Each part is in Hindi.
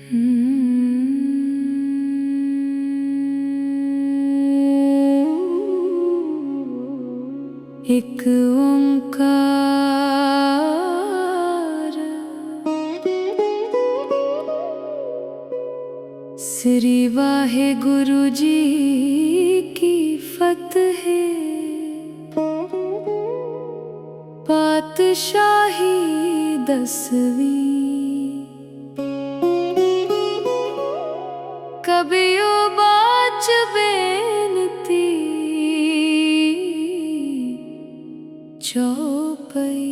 एक ओंकार श्री वाहेगुरु जी की फतेह। पातशाही 10वीं कबियो बाच बेनती चौपई।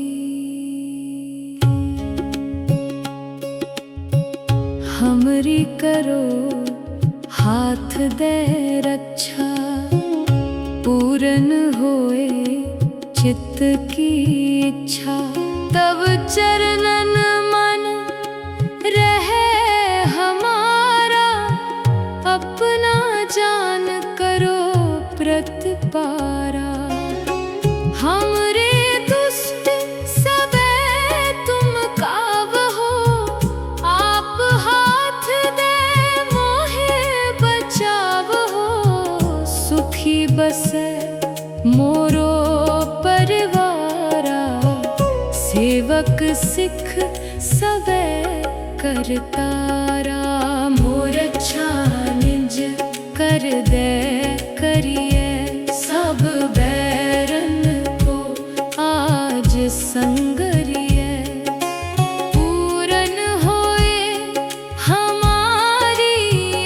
हमरी करो हाथ दे रक्षा, पूरन होए चित्त की इच्छा। तब चरणन मन रहे हमारा, अपना जान करो प्रतिपारा। हमरे दुष्ट सबे तुम कावहो, आप हाथ दे मोहे बचावहो। सुखी बसे मोरो परिवारा, सेवक सिख सबे करतारा। मोर अच्छा निज कर दे करिए, सब बैरन को आज संगरिए। पूरन होए हमारी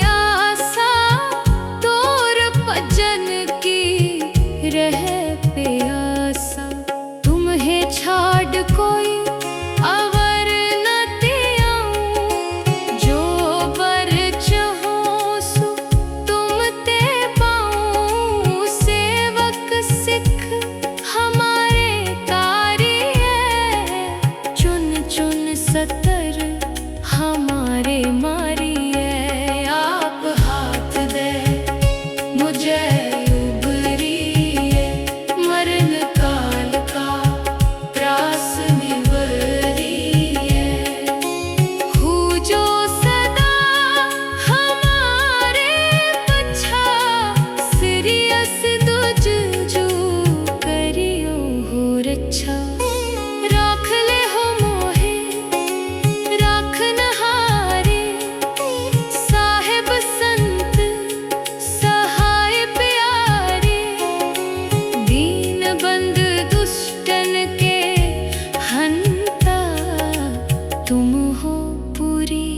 आशा, तोर भजन की रहे प्यासा। तुम्हें छाड़ कोई अवर न त्याऊं, जो बर चाहो सो तुम ते पाऊं। सेवक सिख हमारे तारी है, चुन चुन सतर हमारे मारी है। आप हाथ दे मुझे उबरिए, मरण काल का त्रास निवरिए। हूँ जो सदा हमारे पछा, सिरियस दुज जो करियो हो रक्षा। राख ले हो मोहे राख नहारे, साहेब संत सहाय प्यारे। दीन बंद दुष्टन के हंता, तुम हो पूरी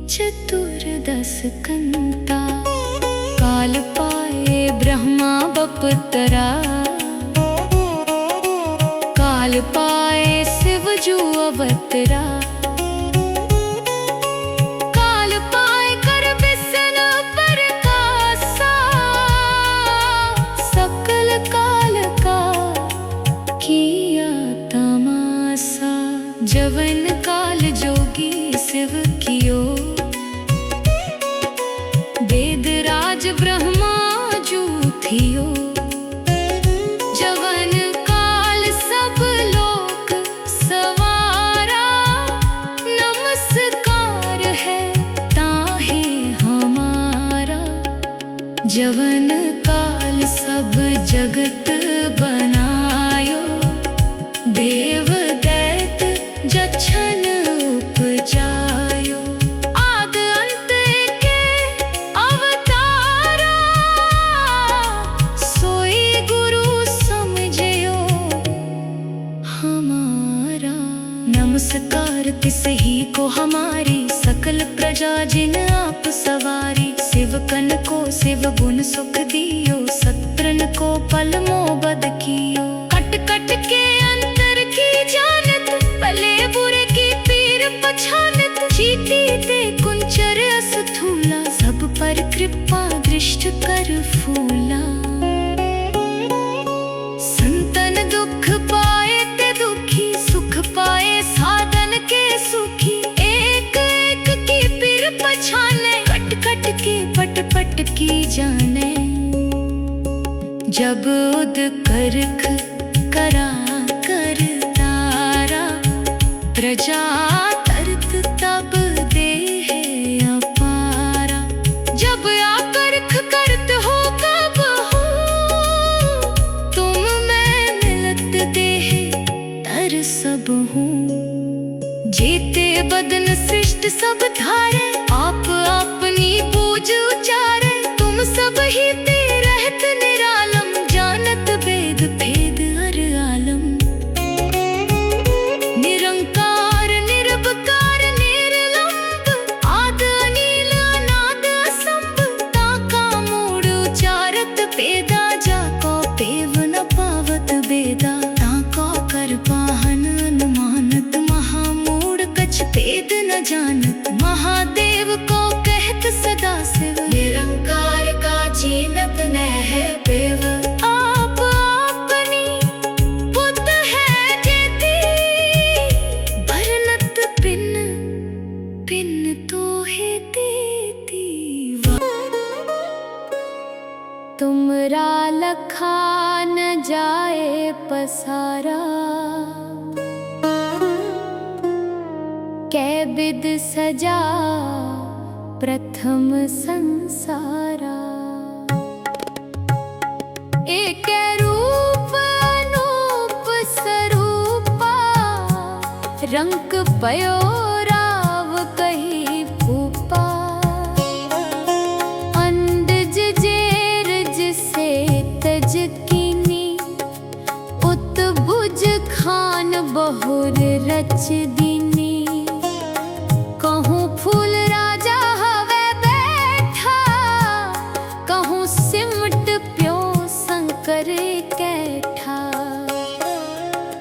चतुर्दश कंता। काल पाए ब्रह्मा बपतरा, काल पाए शिव जो अवतरा। काल पाए कर बिसन प्रकाशा, सकल काल का किया तमाशा। जवन काल जोगी शिव कियो, वेद राज ब्रह्मा जो थियो। जवन काल सब लोक सवारा, नमस्कार है ताहे हमारा। जवन काल सब जगत बनायो, देव दैत जछन उपजायो। आद अंत के अवतारा, सोई गुरु समझयो हमारा। नमस्कार तिस ही को हमारी, सकल प्रजा जिन आप सवारी। शिवकन को शिव गुण सुख दियो, सत्रन को पल मोबद कियो। कट कट के अंतर की जानत, भले बुरे की पीर पछानत। चीटी ते कुंचर अस्थूला, सब पर कृपा दृष्ट कर फूला। संतन दुख पाए ते दुखी, सुख पाए साधन के सुखी। एक एक की पीर पछाने, कट कट के पट पट की जाने। जब उद करख करा कर तारा, प्रजा तरत तब दे ते बदन सृष्ट सब धारे, आप अपनी पूज उचारे। तुम सब ही ते रहत निरालम, जानत वेद भेद हर आलम। निरंकार निरवकार निर्लंब, आद अनील अनाद असंभ। ताका मूढ़ उचारत पेदा, जाको पेव न पावत बेदा। ताको कर पाहन अनुमानत, महामूढ़ कछ भेद न जानत। महादेव को कहत सदा शिव, निरंकार का चीनत न है पेव। आप अपनी बुद्ध है जेती, भरनत पिन पिन तो है देती। तुमरा लखा न जाए पसारा, कै बिद सजा प्रथम संसारा। एक रूप अनूप स्वरूपा, रंक पयो राव कही भूपा। अंडज जेरज से तज कीनी, उत्भुज खान बहुर रच दीनी। कहूँ फूल राजा हवे बैठा, कहूँ सिमट प्यो शंकर कैठा।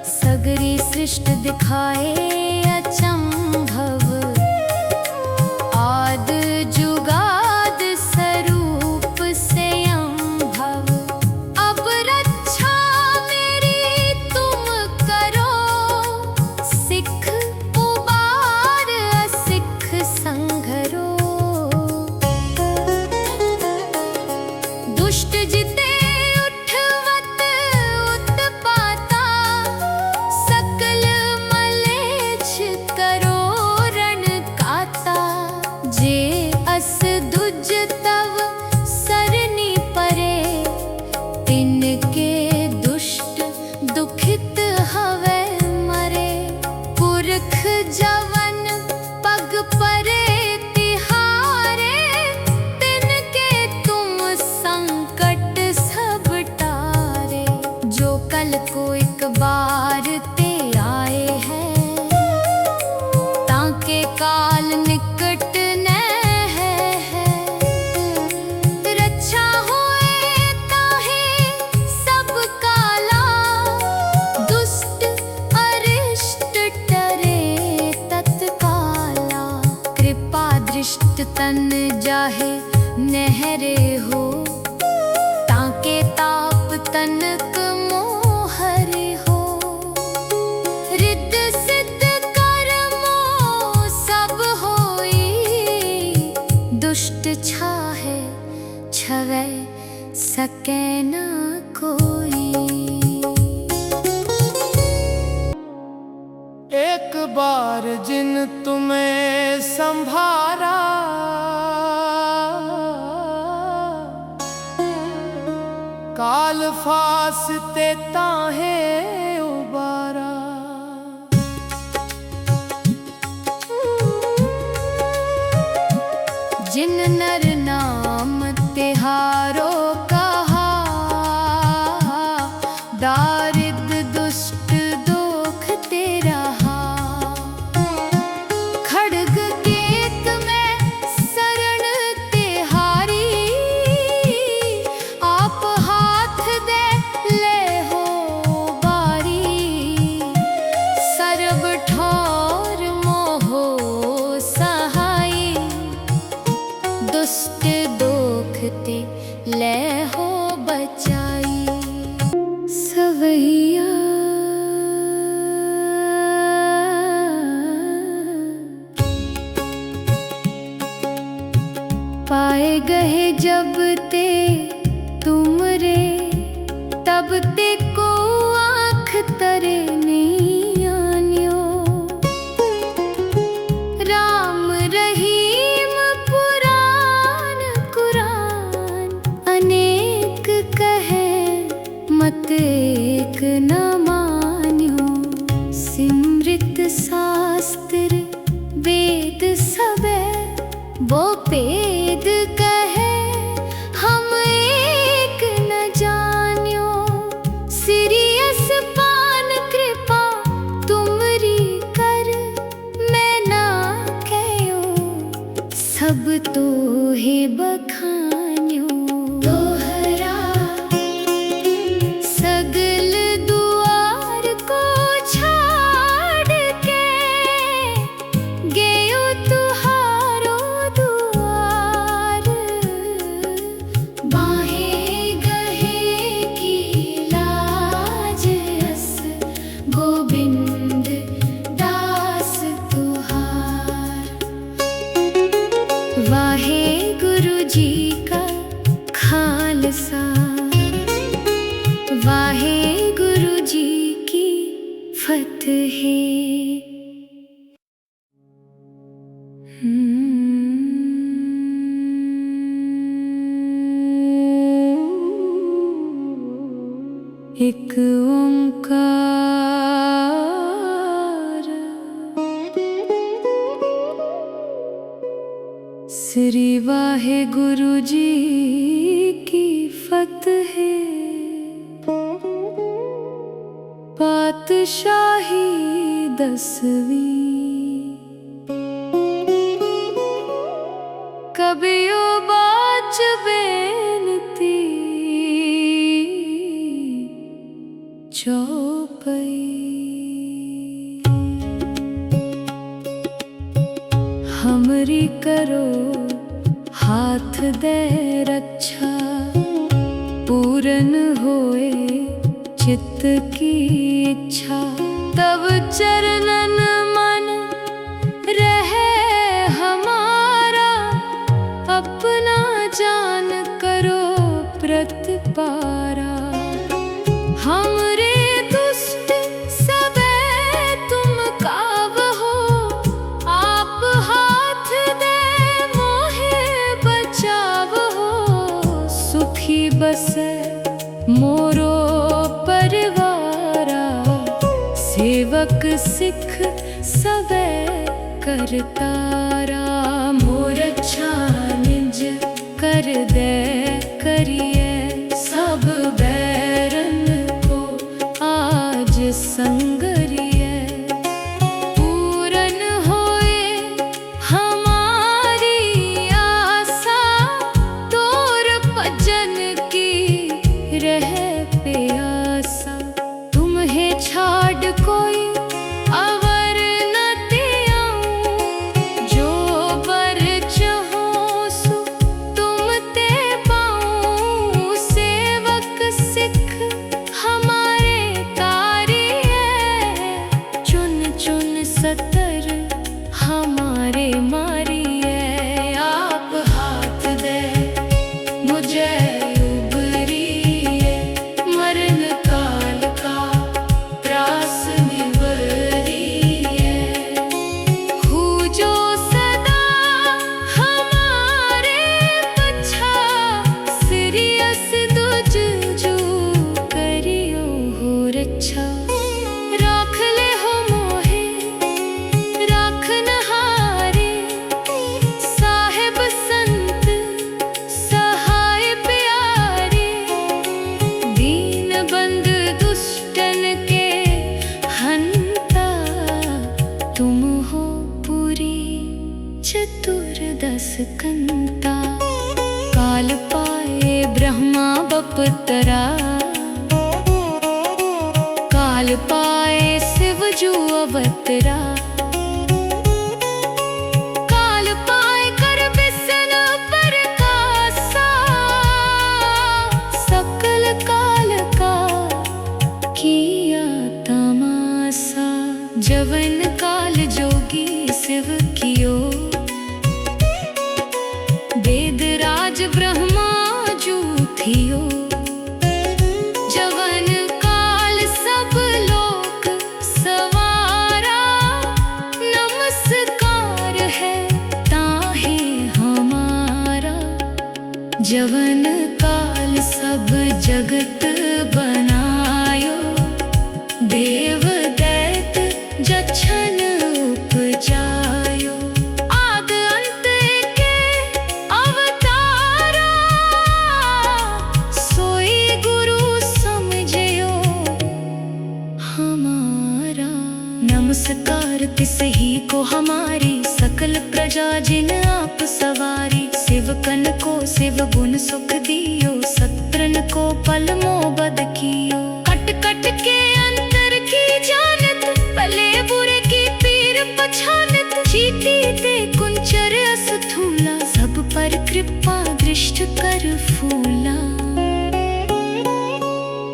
सगरी सृष्ट दिखाए अचंभव, आद जुगाद स्वरूप से अंभव। अब रक्षा मेरी तुम करो, सिख उबार असिख संघरो। दुष्ट जिते उठवत उत्पाता, सकल मलेच्छ करो रण काता। जे अस दुज तव सरनी परे, तिनके दुष्ट दुखित हवे मरे। पुरख जवन पग परे तिहारे, तिनके तुम संकट सब टारे। जो कल को एक बार ते आए हैं, ताके काल निकट न है। रक्षा होए ताहे सब काला, दुष्ट अरिष्ट टरे तत्काला। कृपा दृष्ट तन जाहे नहरे हो, ताके ताप तनक मोहरे हो। रिद्ध सिद्ध कर्मो सब होई, दुष्ट छाहे छवै सकै न कोई। एक बार जिन तुम्हें संभारा, काल फासते ताहे उबारा। जिन नर नाम तिहारो कहा, दारिद्र दुष्ट दोख ते रहा। खड्ग केत में शरण तिहारी, आप हाथ दे ले हो बारी। सर्ब ठौर मोहो सहाई, दुष्ट दोखते ले हो बचाई। सवैया पाए गए जब ते तुम रे, तब ते को आँख तरे नहीं आन्यो। राम रहीम पुराण कुरान, अनेक कहे मत एक न मान्यो। सिमृत शास्त्र वो पेद कहे हम एक न जान्यो, सीरियस पान कृपा तुमरी कर, मैं ना कहो सब तो है बखान्यो। दोहरा सगल दुआर को छाड़ के, गयो तुहारो दुआर, बाहें गहे की लाज अस, गोविंद दास तुहार। वाहे गुरु जी का खालसा, वाहे गुरु जी की फतेह। एक ओंकार, श्री वाहे गुरु जी की फतेह। पातशाही 10वीं, कबियो बाच बेनती, चौपई। हमरी करो हाथ दे रक्षा, पूरन होए चित्त की इच्छा। तब चरणन मन रहे हमारा, अपना जान करो प्रतिपारा। हमरे दुष्ट सबे तुम कावहो, आप हाथ दे मोहे बचावहो। सुखी बसे मोरो परिवारा, सेवक सिख सबे करतारा। मोर अच्छा निज कर दे करिए, सब बैरन को आज संगरिए। पूरन होए हमारी आशा, तोर भजन की रहे प्यासा। तुम्हें छाड़ कोई अवर न त्याऊं, जो बर चाहो सो तुम ते पाऊं। सेवक सिख हमारे तारिए, चुन चुन सतर हमारे मारिए। आप हाथ दे मुझे उबरिए, मरण काल का त्रास निवरिए। हूँ जो सदा हमारे पछा, सीरियस दुज जू करियो हो रक्षा। राख ले हो मोहे राख न हारे, साहिब संत सहाय प्यारे। दीन बंद दुष्टन के हंता, तुम हो पूरी चतुर्दश कंता। काल पाए ब्रह्मा बपतरा, काल पाए शिव जू अवतरा। काल पाए कर बिसन प्रकाशा, सकल काल का किया तमाशा। जवन काल जोगी शिव कियो, वेद राज ब्रह्मा जू थियो। जवन काल सब लोक सवारा, नमस्कार है ताहे हमारा। जवन काल सब जगत बनायो, देव दैत जछन उपजायो। आद अंत के प्रजा जिन आप सवारी। सेवकन को शिव गुण सुख दियो, सत्रन को पल मोबद कियो। कट कट के अंतर की जानत, भले बुरे की पीर पछानत। चीटी ते कुंचर अस थूला, सब पर कृपा दृष्ट कर फूला।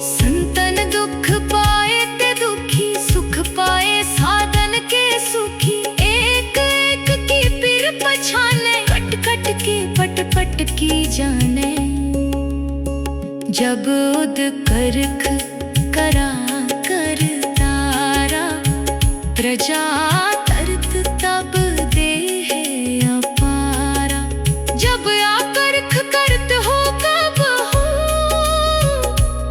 संतन दुख पाए ते दुखी, सुख पाए साधन के सुखी। एक एक की पीर पछाने, कट कट के पट पट की जाने। जब उद करख करा कर तारा, प्रजा तरत तब देह अपारा। जब आकर्ख करत हो कब हो,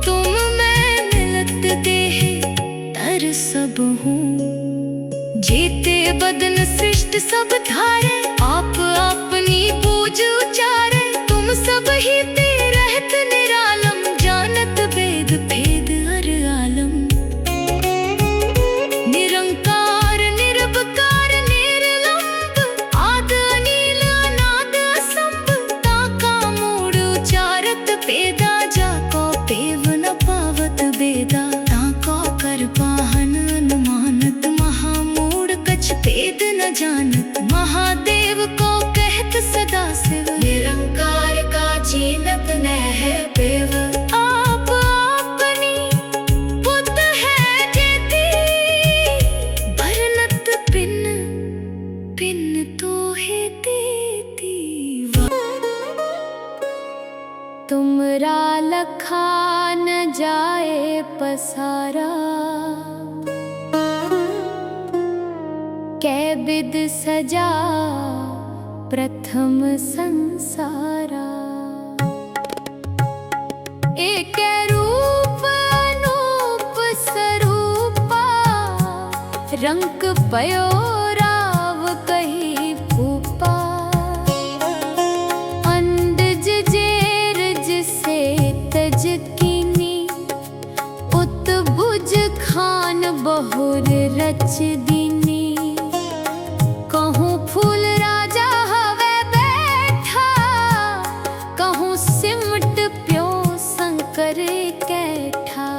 तुम मैं मिलत देह तर सब हूँ। जेते बदन सृष्ट सब धारे, आप अपनी पूज उचारे। तुम सब ही ते रहत निरालम, जानत वेद भेद हर आलम। निरंकार निरवकार निर्लंब, आद अनील अनाद असंभ। ताका मूढ़ उचारत पेदा, जाको पेव न पावत बेदा। ताको कर पाहन अनुमानत, महामूढ़ कछ भेद न जानत। महादेव को कहत सदा शिव, निरंकार का चीनत न है पेव। आप अपनी बुद्ध है जेती, बरनत पिन पिन तो है देती। तुमरा लखा न जाए पसारा, कै बिद सजा प्रथम संसारा। एक रूप अनूप स्वरूपा, रंक पयो राव कही भूपा। अंडज जेर जिसे तज कीनी, उत्भुज खान बहुर रच दीनी। कहूँ फूल राजा हवे बैठा, कहूँ सिमट प्यो शंकर कैठा।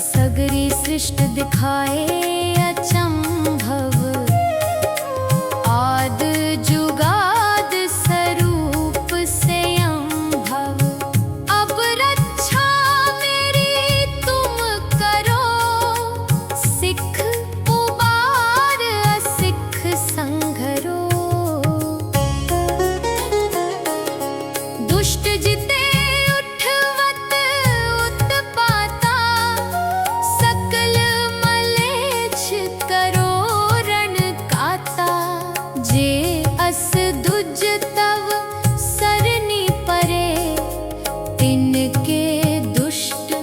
सगरी सृष्ट दिखाए अचंभव, आद जुगाद स्वरूप से अम्भव। अब रक्षा मेरी तुम करो, सिख उबार असिख संघरो। दुष्ट जिते उठवत उत्पाता, सकल मलेच्छ करो रण काता। जे अस दुज तव सरनी परे, तिनके दुष्ट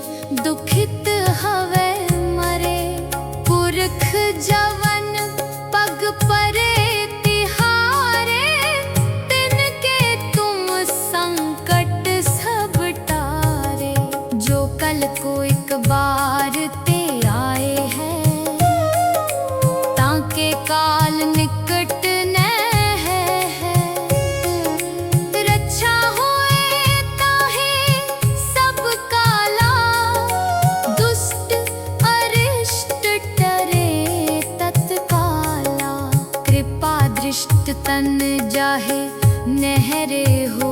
दुखित हवे मरे। पुरख जवन पग परे तिहारे, तिनके तुम संकट सब टारे। जो कल को एक बार ते आए हैं, ताके काल निकट न है। रक्षा होए ताहे सब काला, दुष्ट अरिष्ट टरे तत्काला। कृपा दृष्ट तन जाहे नहरे हो,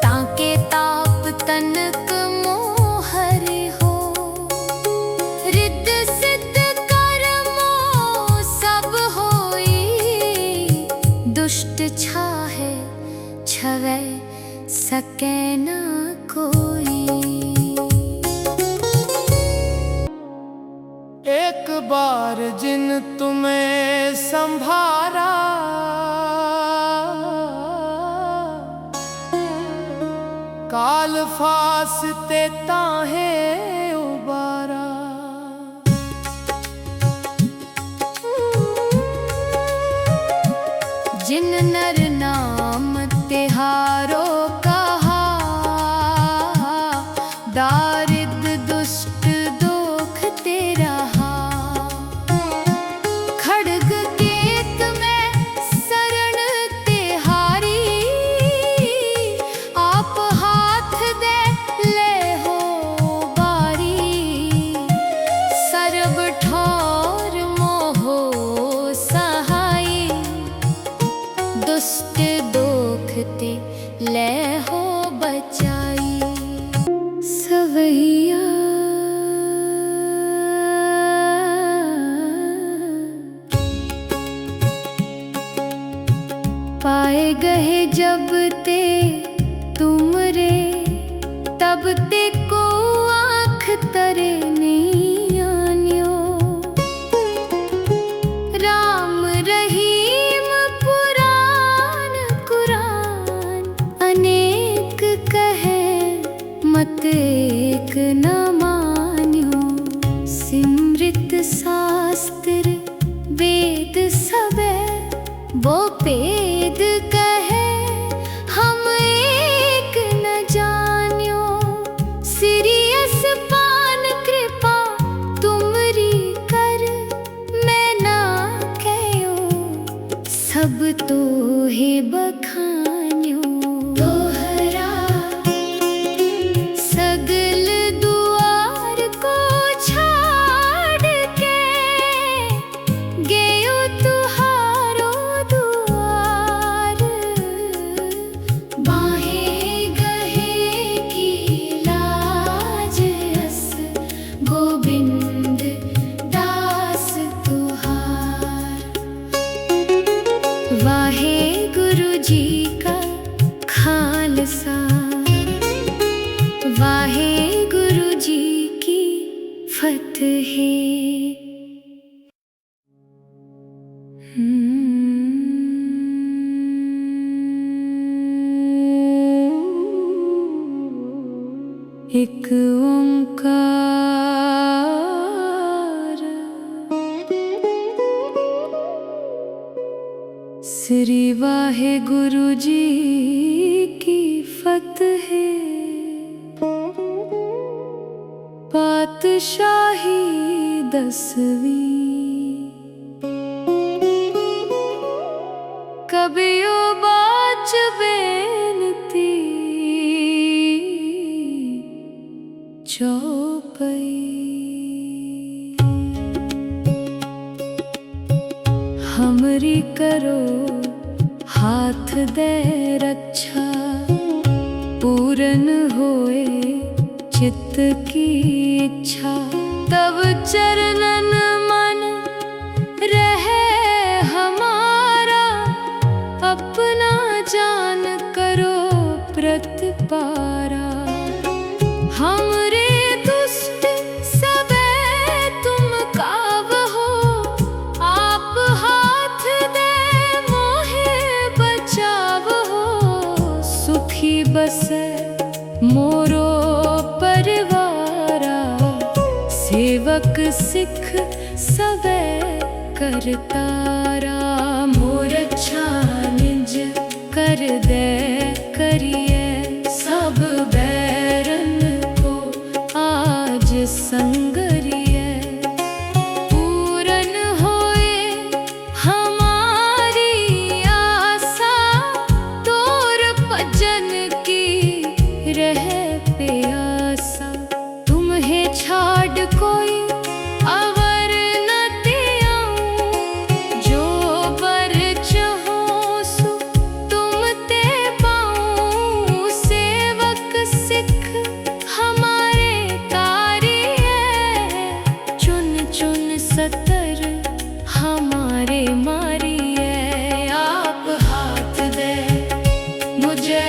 ताके ताप तनक मोहरे हो। रिद्ध सिद्ध कर्मो सब होई, दुष्ट छाहे छवै सकै न कोई। एक बार जिन तुम्हें संभारा, काल फासते ताहे उबारा। जिन नर नाम तिहारो कहा, दारिद्र दुष्ट दोख तेरा। खड्ग केत में दुष्ट दोखते ले हो बचाई। सवैया पाए गए जब ते तुमरे, तब ते को आँख तरे नहीं आन्यो। राम रहीम पुराण कुरान अनेक कहे, मत एक न मान्यो। सिमृत शास्त्र वेद सबे वो पेद कहे, हम एक न जान्यो। सीरियस पान कृपा तुमरी कर, मैं ना कहो सब तो है बखान्यो। तोहरा सगल दुआर को छाड़ के गयो तुहारो दुआर। बाहें गहे की लाज अस, गोविंद दास तुहार। वाहे गुरु जी का खालसा, वाहे गुरु जी की फतेह। एक ओंकार, श्री वाहे गुरु जी की फतेह। पातशाही 10वीं, कबियो बाच बेनती चौपई। हमरी करो हाथ दे रक्षा, पूरन होए चित्त की इच्छा। तब चरणन मन रहे हमारा, अपना जान करो प्रतिपारा। हमरे दुष्ट सबे तुम कावहो, आप हाथ दे मोहे बचावहो। सुखी बसे मोरो परिवारा, सेवक सिख सबे करतारा। मोर अच्छा निज कर दे करिए, सब बैरन को आज संगरिए। पूरन होए हमारी आशा, तोर भजन की रहे प्यासा। तुम्हें छाड़ कोई अवर न त्याऊं, जो बर चाहो सो तुम ते पाऊं। सेवक सिख हमारे तारी है, चुन चुन सतर हमारे मारी है। आप हाथ दे मुझे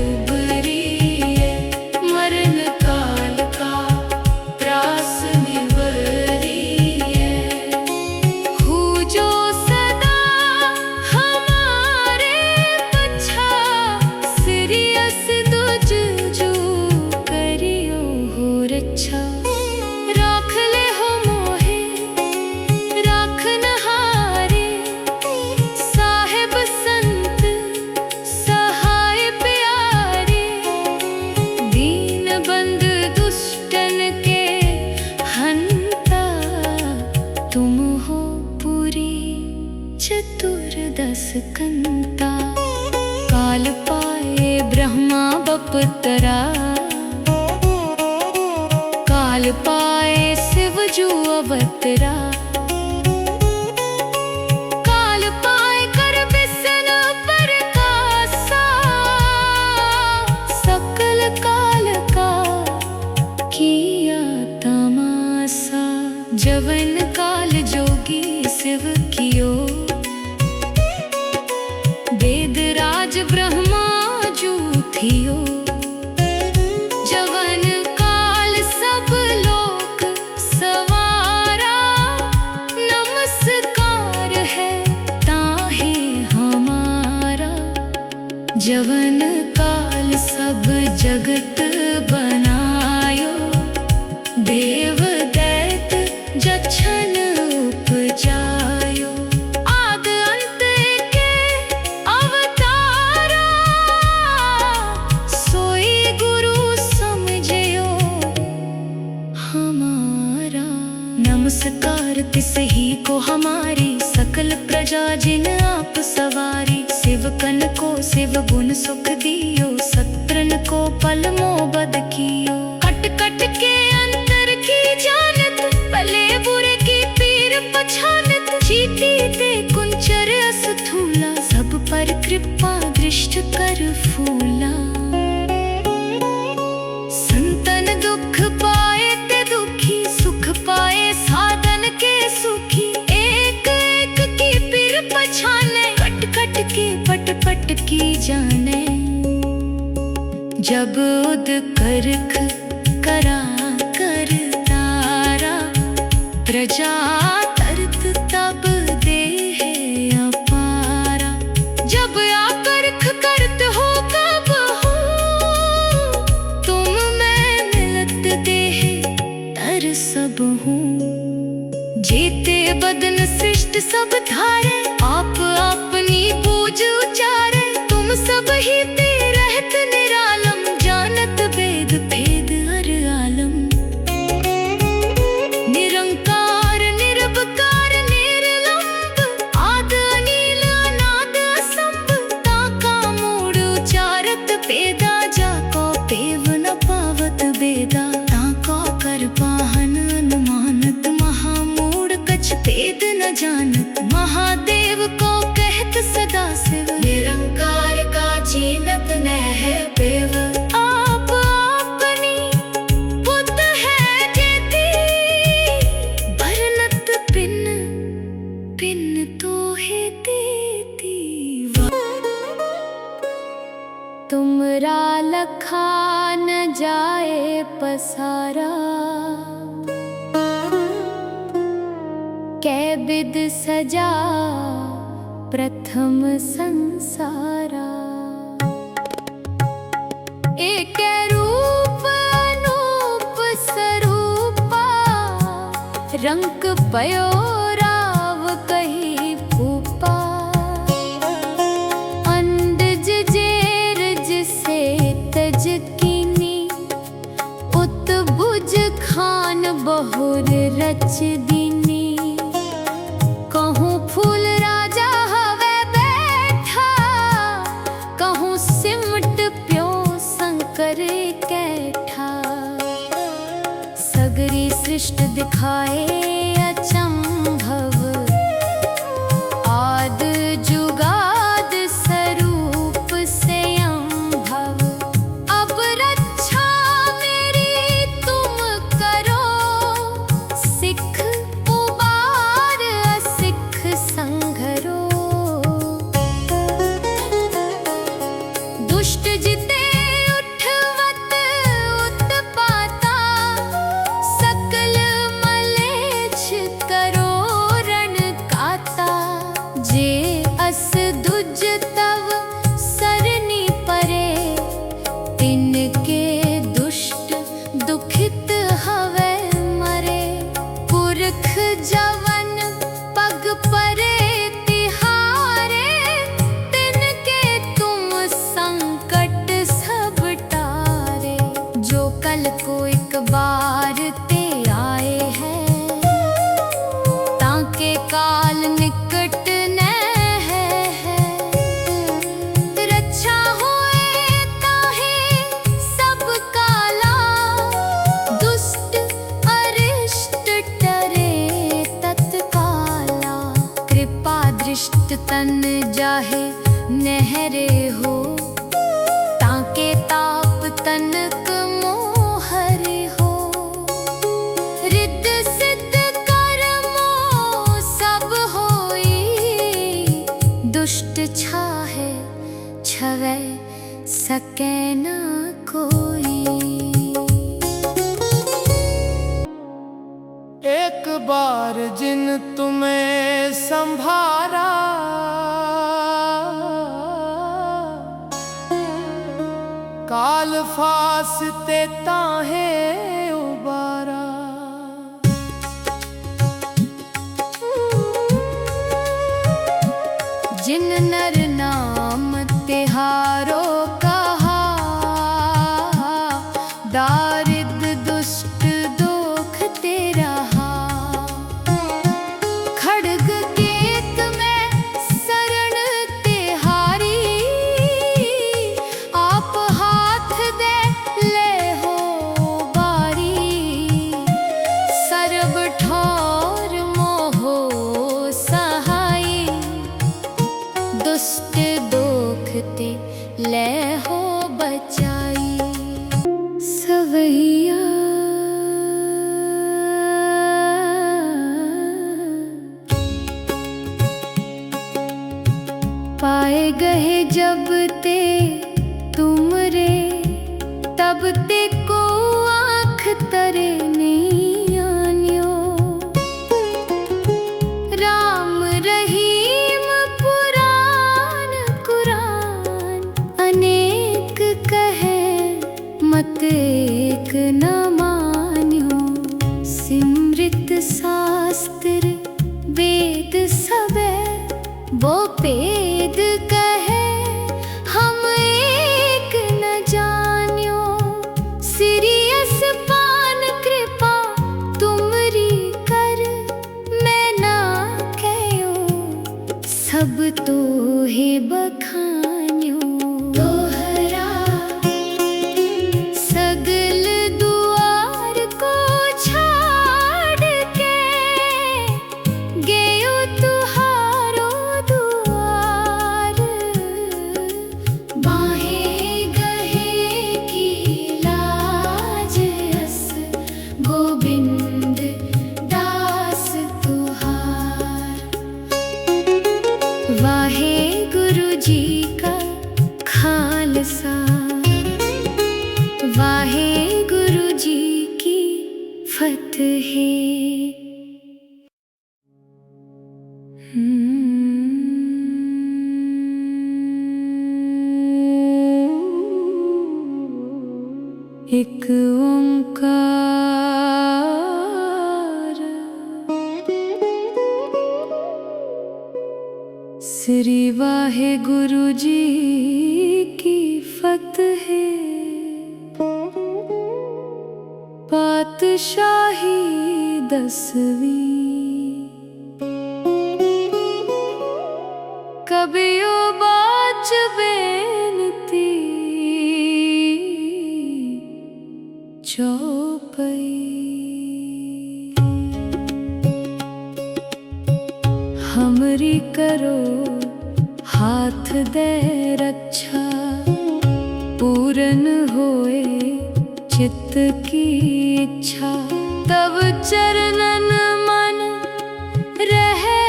उबरिए, मरण काल का त्रास निवरिए। हूँ जो सदा हमारे पछा, सीरियस तुझ जो करियो हो रक्षा। राख ले हो मोहे राख नहारे, साहेब संत सहाय प्यारे। दीन बंद दुष्टन के हंता, तुम हो पूरी चतुर्दश कंता। काल पाए ब्रह्मा बपतरा, काल पाए शिव जो अवतरा। काल पाए कर बिसन पर जवन काल सब जगत बनायो, देव दैत जछन उपजायो। आद अंत के अवतारा, सोई गुरु समझयो हमारा। नमस्कार तिसही को हमारी, सकल प्रजा जिन आप सवारी। सेवकन को शिव गुण सुख दियो, सत्रन को पल मोबद कियो। कट कट के अंतर की जानत, भले बुरे की पीर पछानत। चीटी ते कुंचर अस्थूला, सब पर कृपा दृष्ट कर फूला। संतन दुख पाए ते दुखी, सुख पाए साधन के सुखी। एक एक की पीर पछाने, कट कट के पट पट की जाने। जब उद करख करा कर तारा, प्रजा तरत तब देह अपारा। जब आकर्ख करत हो कब हो, तुम मैं मिलत देह तर सब हूँ। जेते बदन सृष्ट सब धारे, आप अपनी पूज उचारे। तुम सब ही ते रहत निरालम, जानत वेद भेद हर आलम। निरंकार निरवकार निर्लंब, आद अनील अनाद असंभ। ताका मूढ़ उचारत पेदा, जाको पेव न पावत बेदा। ताको कर पाहन अनुमानत, महामूढ़ कछ भेद न जानत। महादेव को कहत सदा शिव, निरंकार का चीनत न है पेव। आप अपनी बुद्ध है जेती, भरनत पिन पिन तो है देती। तुमरा लखा न जाए पसारा, कै बिद सजा प्रथम संसारा। एक रूप अनूप स्वरूपा, रंक पयो राव कही भूपा। अंडज जेरज से तज कीनी, उत्बुज खान बहुर रच दीनी। कहूँ फूल राजा हवे बैठा, कहूँ सिमट प्यो शंकर कैठा। सगरी सृष्ट दिखाए अचंभव, आद जुगाद स्वरूप से अम्भव। अब रक्षा मेरी तुम करो, सिख उबार असिख संघरो। दुष्ट जिते उठवत उत्पाता, सकल मलेच्छ करो रण काता। जे अस दुज तव सरनी परे, तिनके दुष्ट दुखित हवे मरे। पुरख जवन पग परे तिहारे, तिनके तुम संकट सब टारे। जो कल को एक बार ते आए हैं, ताके काल निकट न है। रक्षा होए ताहे सब काला, दुष्ट अरिष्ट टरे तत्काला। कृपा दृष्ट तन जाहे नहरे हो, ताके ताप तनक मोहरे हो। रिद्ध सिद्ध कर्मो सब होई, दुष्ट छाहे छवै सके न कोई। एक बार जिन तुम्हें संभारा, फास ते ताहे उबारा। जिन नर नाम तिहारो कहा, दारिद्र दुष्ट दोख ते रहा। खड्ग केत में शरण तिहारी, आप हाथ दे ले हो बारी। सर्ब ठौर मोहो सहाई, दुष्ट दोख ते ले हो बचाई। सवैया पाए गए जब ते तुमरे, तब ते को आँख तरे नहीं आन्यो। राम रहीम पुराण कुरान, अनेक कहे मत एक न मान्यो। सिमृत शास्त्र वेद सबे, वो पेद कहे हम एक न जान्यो। सिरियस पान कृपा तुमरी कर, मैं ना कहो सब तो है बखान्यो। दोहरा सगल दुआर को छाड़ के, गयो तुहारो दुआर। बाहें गहे की लाज अस, गोविंद दास तुहार। वाहे गुरु जी का खालसा, वाहे गुरु जी की फतेह। एक ओंकार, श्री वाहे गुरु जी की फतेह। पातशाही 10वीं, कबियो बाच बेनती चौपई। हमरी करो हाथ दे रक्षा, पूरन होए चित्त की इच्छा। तब चरणन मन रहे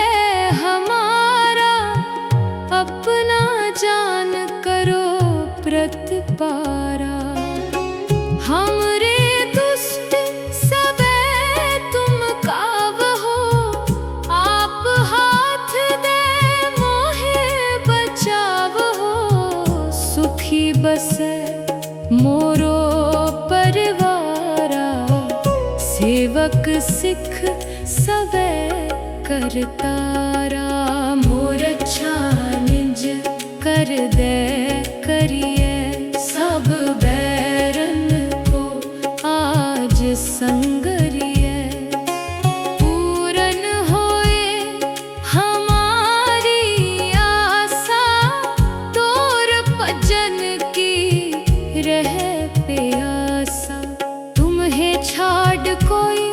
हमारा, अपना जान करो प्रतिपारा। हमरे दुष्ट सबे तुम कावहो, आप हाथ दे मोहे बचावहो। सुखी बसे मोरो परिवारा, सेवक सिख सबे करतारा। मोर अच्छा निज कर दे करिए, सब बैरन को आज संगरिए। पूरन होए हमारी आशा, तोर भजन की रहे प्यासा। तुम्हें छाड़ कोई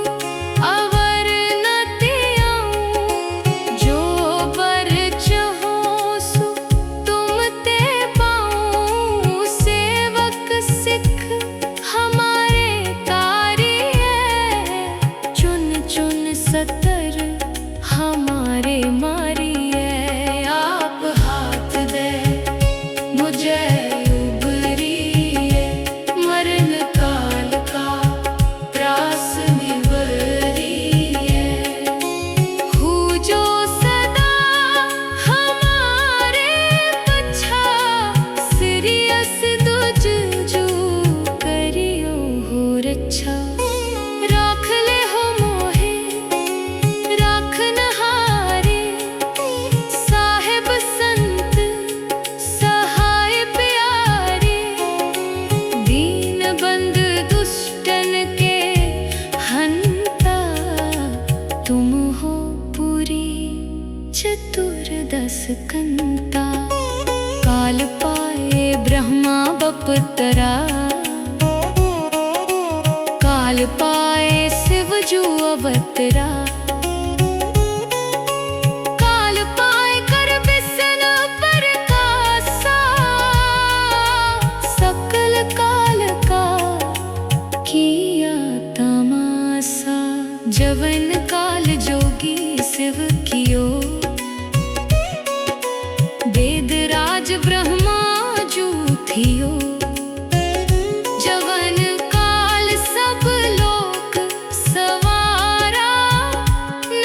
अवर न त्याऊं, जो पिता, काल पाए ब्रह्मा बपतरा, काल पाए शिव जू अवतरा, काल पाए कर बिसन प्रकाशा, सकल काल का किया तमाशा। जवन काल जोगी शिव कियो, वेद राज ब्रह्मा जू थियो। जवन काल सब लोक सवारा,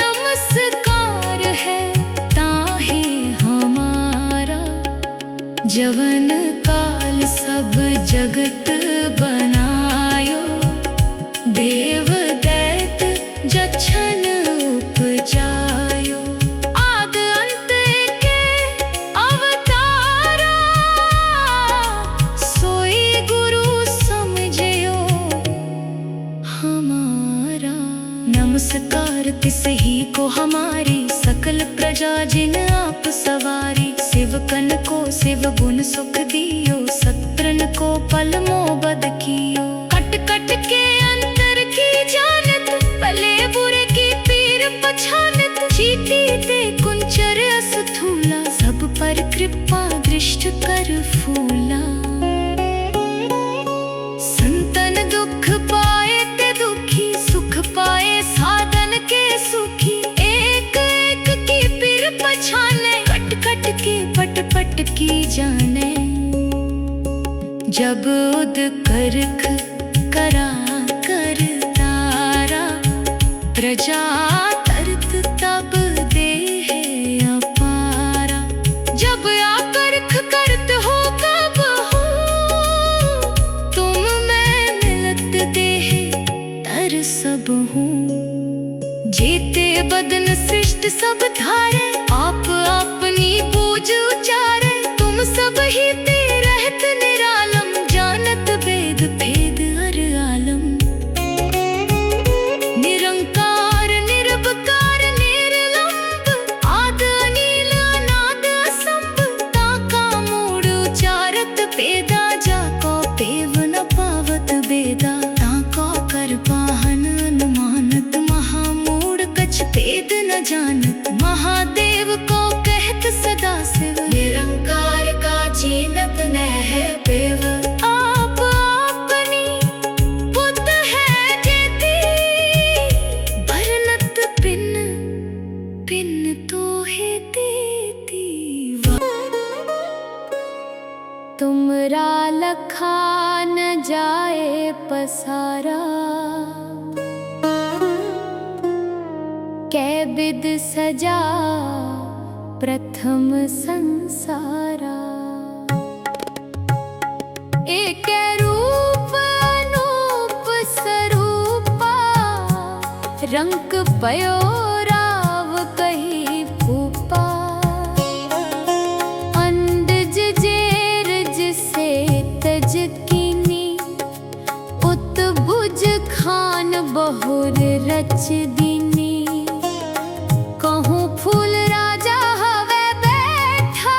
नमस्कार है ताहे हमारा। जवन काल सब जगत बनायो, देव दैत जछन उपजायो। आद अंत के अवतारा, सोई गुरु समझयो हमारा। नमस्कार तिस ही को हमारी, सकल प्रजा जिन आप सवारी। शिवकन को शिव गुण सुख दियो, सत्रन को पल मोबद कियो। कट कट के अंतर की जानत, भले बुरे की पीर पछानत। चीटी ते कुंचर असथूला, सब पर कृपा दृष्ट कर फूला। संतन दुख पाए ते दुखी, सुख पाए साधन के सुखी। एक एक की पीर पछाने, कट कट के पट पट की जाने। जब उद करख करा कर तारा, प्रजा तरत तब देह अपारा। जब आकर्ख करत हो कब हो, तुम मैं मिलत देह तर सब हूँ। जेते बदन सृष्ट सब धारे, आप अपनी पूज उचारे। तुम सब ही ते रहत निरालम, जानत वेद भेद हर आलम। निरंकार निरवकार निर्लंब, आद अनील अनाद असंभ। ताका मूढ़ उचारत पेदा, जाको पेव न पावत बेदा। ताको कर पाहन अनुमानत, महामूढ़ कछ भेद न जानत। महादेव को कहत सदा शिव, निरंकार का चीनत न है पेव। आप अपनी बुद्ध है जेती, भरनत पिन पिन तो है देती। तुमरा लखा न जाए पसारा, कै बिद सजा प्रथम संसारा। एक रूप अनूप स्वरूपा, रंक पयो राव कही भूपा। अंडज जेर जिसे तज कीनी, उत भुज खान बहुर रच दीनी। कहूँ फूल राजा हवे बैठा,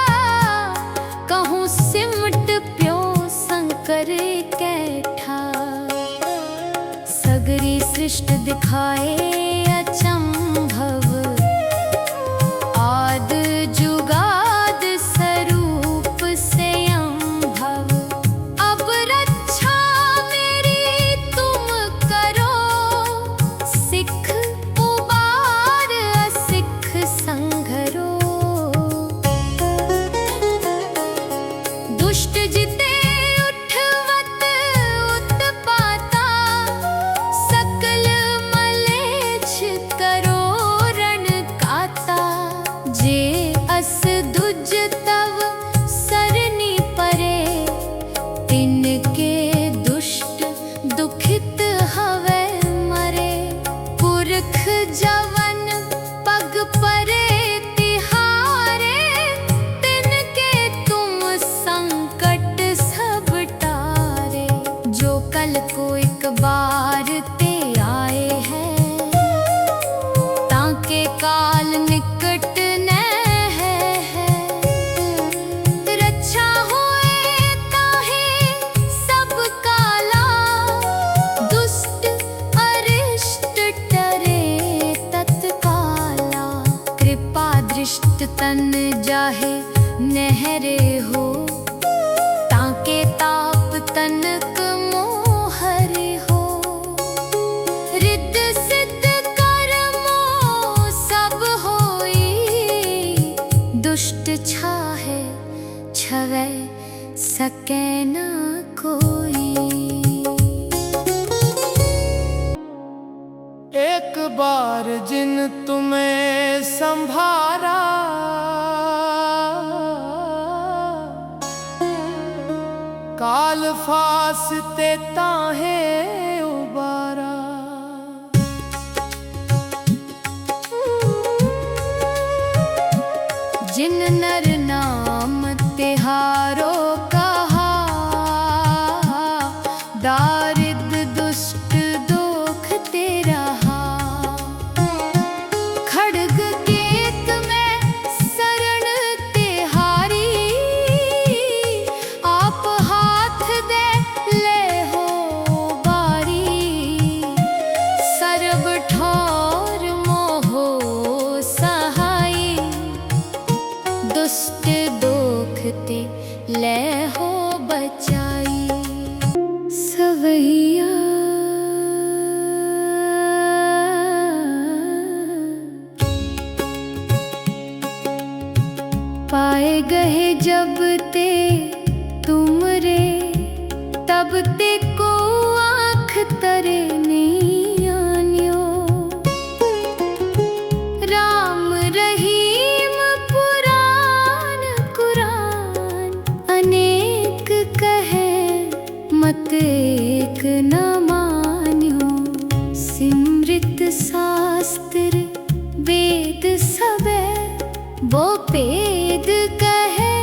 कहूँ सिमट प्यो शंकर कैठा। सगरी सृष्ट दिखाए अचंभव, आद जुगाद स्वरूप से अम्भव। अब रक्षा मेरी तुम करो, सिख उबार असिख संघरो। दुष्ट जिते उठवत उत्पाता, सकल मले है छवै सके ना कोई। एक बार जिन तुम्हें संभारा, काल फासते ताहे उबारा। जिन नर नाम तिहारो कहा, दारिद दुष्ट दोख तेरा खड्ग केत में शरण तिहारी। आप हाथ दे ले हो बारी, सर्ब ठौर मोहो सहाई। दुष्ट दोखते ले हो बचाई। सवैया पाए गए जब ते तुमरे, तब ते को आँख तरे नहीं आन्यो। राम रहीम पुराण कुरान, अनेक कहे मत एक न मान्यो। सिमृत शास्त्र वेद सबे वो भेद कहे,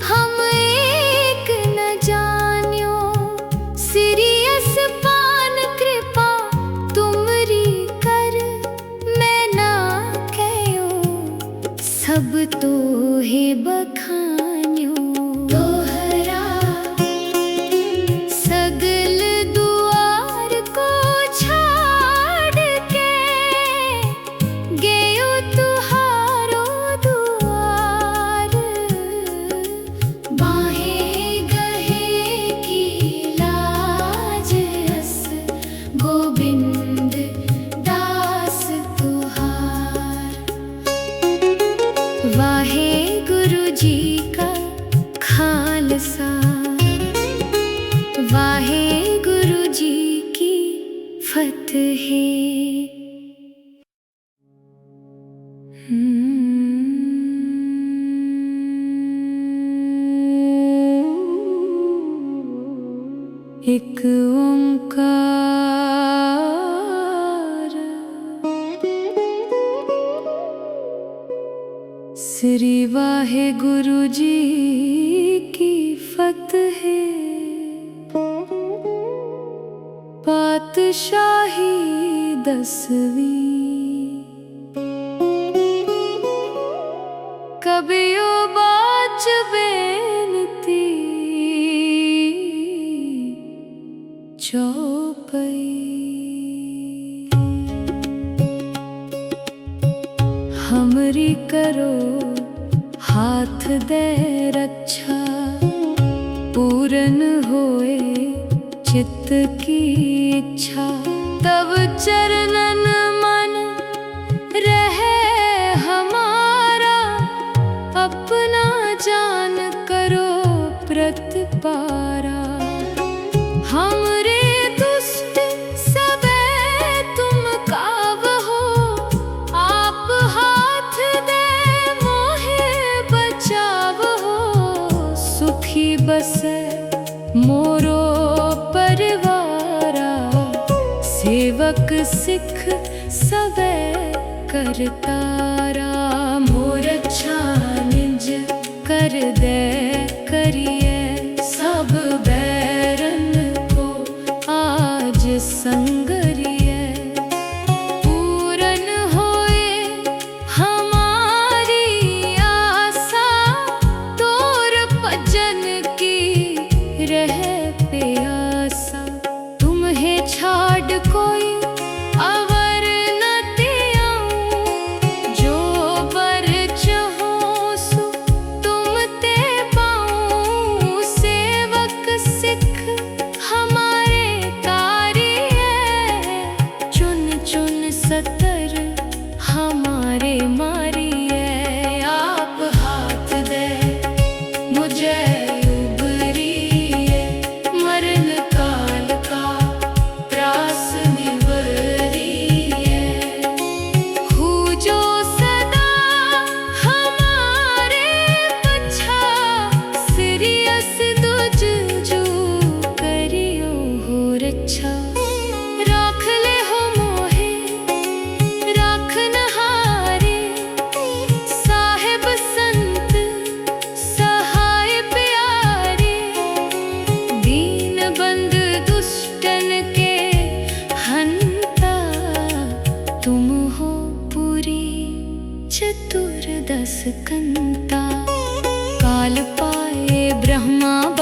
हम एक न जान्यो। सिरियस पान कृपा तुमरी कर, मैं ना कहो सब तो है बखान्यो। दोहरा सगल दुआर को छाड़ के, गयो तुहारो दुआर। बाहें गहे की लाज अस, गोविंद दास तुहार। वाहे गुरु जी का खालसा, वाहे गुरु जी की फतेह। एक ओंकार, श्री वाहे गुरु जी की फतेह। पातशाही 10वीं, कबियो बाच बेनती चौपई। हमरी करो हाथ दे रक्षा, पूरन होए चित्त की इच्छा। तब चरणन मन रहे हमारा, अपना जान करो प्रतिपारा। हमरे दुष्ट सबे तुम कावहो, आप हाथ दे मोहे बचावहो। सुखी बसे मोरो परिवारा, सेवक सिख सबे करतारा। मोर अच्छा निज कर दे करिए, सब बैरन को आज संगरिए। पूरन होए हमारी आशा, तोर भजन की रहे प्यासा। तुम्हें छाड़ कोई अवर न त्याऊं, जो बर चाहो सो तुम ते पाऊं। सेवक सिख हमारे तारी है,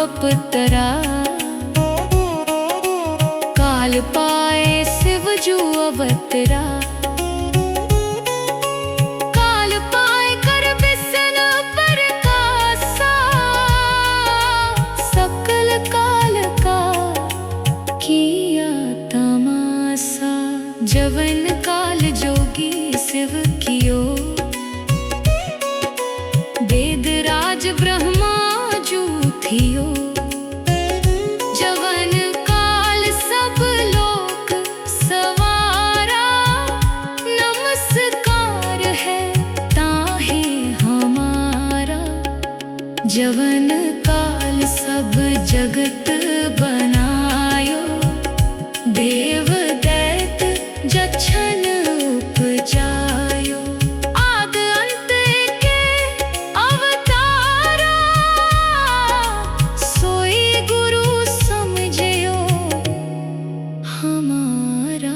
अपतरा। काल पाए शिव जू अवतरा। काल पाए कर बिसन परकासा, सकल काल का किया तमासा। जवन काल जोगी शिव कियो, वेद राज ब्रह्मा जू थियो। जवन काल सब लोक सवारा, नमस्कार है ताहे हमारा। जवन काल सब जगत बनायो, देव दैत जछन उपजायो। आद अंत के अवतारा, सोई गुरु समझयो हमारा।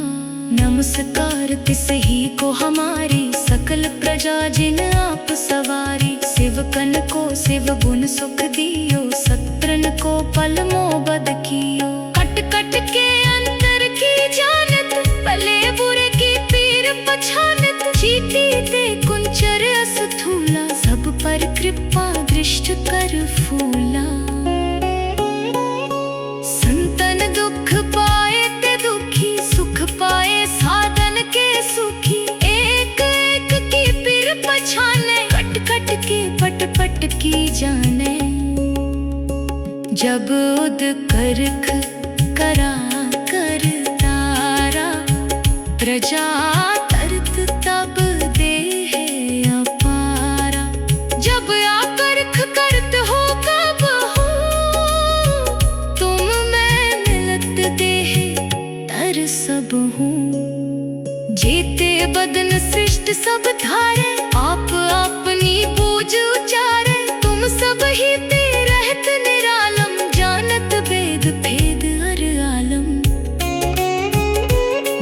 नमस्कार तिस ही को हमारी, सकल प्रजा जिन आप सवारी। शिवकन को शिव गुण सुख दियो, सत्रन को पल मोबद कियो। कट कट के अंतर की जानत, भले बुरे की पीर पछानत। चीटी ते कुंचर अस्थूला, सब पर कृपा दृष्ट कर फूला। संतन दुख पाए ते दुखी, सुख पाए साधन के सुखी। एक एक की पीर पछाने, कट कट के पट पट की जाने। जब उद करख करा कर तारा, प्रजा तरत तब देह अपारा। जब आकर्ख करत हो कब हो, तुम मैं मिलत देह तर सब हूँ। जेते बदन सृष्ट सब धारे, आप अपनी पूज उचारे। तुम सब ही पे रहत निरालम, जानत वेद भेद हर आलम।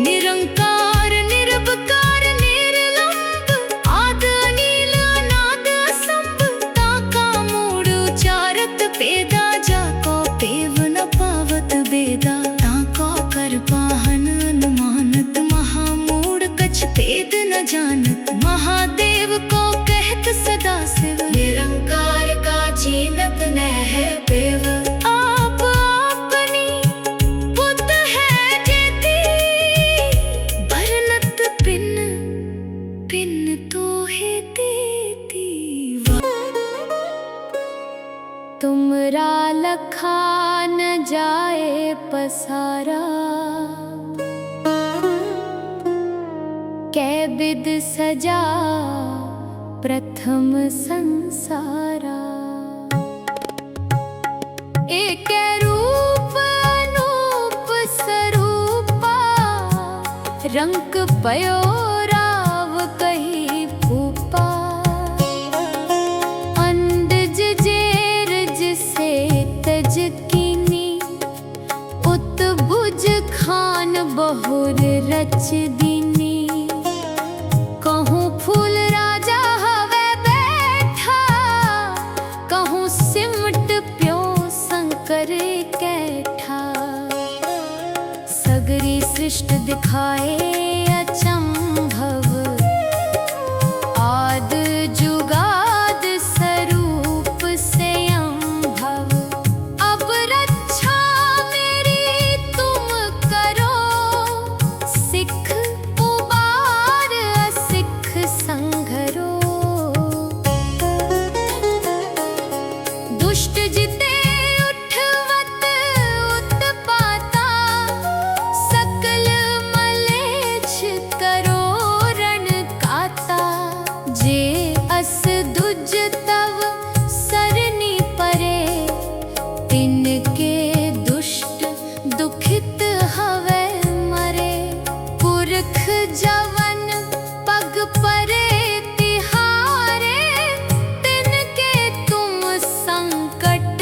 निरंकार निरवकार निर्लंब, आद अनील अनाद असंभ। ताका मूढ़ उचारत पेदा, जाको पेव न पावत बेदा। ताको कर पाहन अनुमानत, महामूढ़ कछ भेद न जानत। महादेव को कहत सदा शिव, निरंकार का चीनत न है पेव। आप अपनी बुद्ध है जेती, भरनत पिन पिन तो है देती। तुमरा लखा न जाए पसारा, कै बिद सजा प्रथम संसारा। एक रूप अनूप स्वरूपा, रंग पयो राव कही भूपा। अंडज जेरज से तज कीनी, उत्भुज खान बहुर रच दीनी। कहूँ फूल राजा हवे बैठा, कहूँ सिमट प्यो शंकर कैठा। सगरी सृष्टि दिखाए अचंभव, आद जुगाद स्वरूप से अम्भव। अब रक्षा मेरी तुम करो, सिख उबार असिख संघरो। दुष्ट जिते उठवत उत्पाता, सकल मलेच्छ करो रण काता। जे अस दुज तव सरनी परे, तिनके दुष्ट दुखित हवे मरे। पुरख जवन पग परे तिहारे, तिनके तुम संकट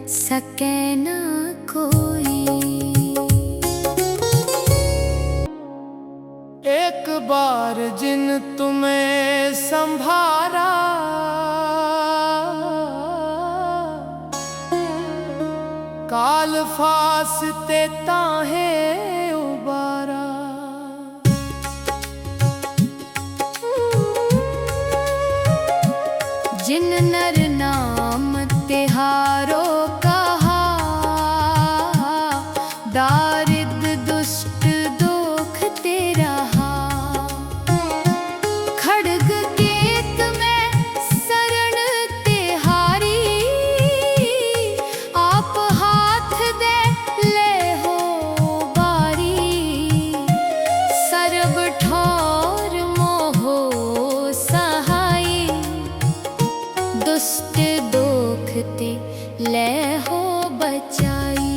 सके ना कोई। एक बार जिन तुम्हें संभारा, काल फासते ताहे उबारा। जिन नर नाम तिहारो कहा, दारिद्र दुष्ट दोख तेरा हा। खड्ग केत में शरण तिहारी, आप हाथ दे ले हो बारी। सर्ब ठौर मोहो सहाई, दुष्ट दोखते ले हो बचाई।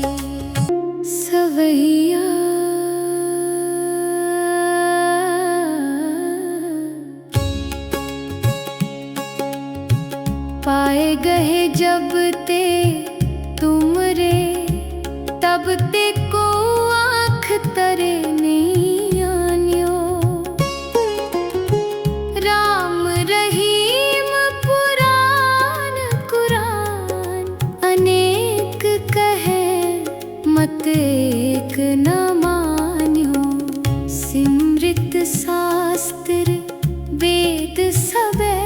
सवैया पाए गए जब ते तुम रे, तब ते को आँख तरे नहीं आन्यो। राम रहीम पुराण कुरान, अनेक कहे मत एक न मान्यो। सिमृत शास्त्र वेद सबे,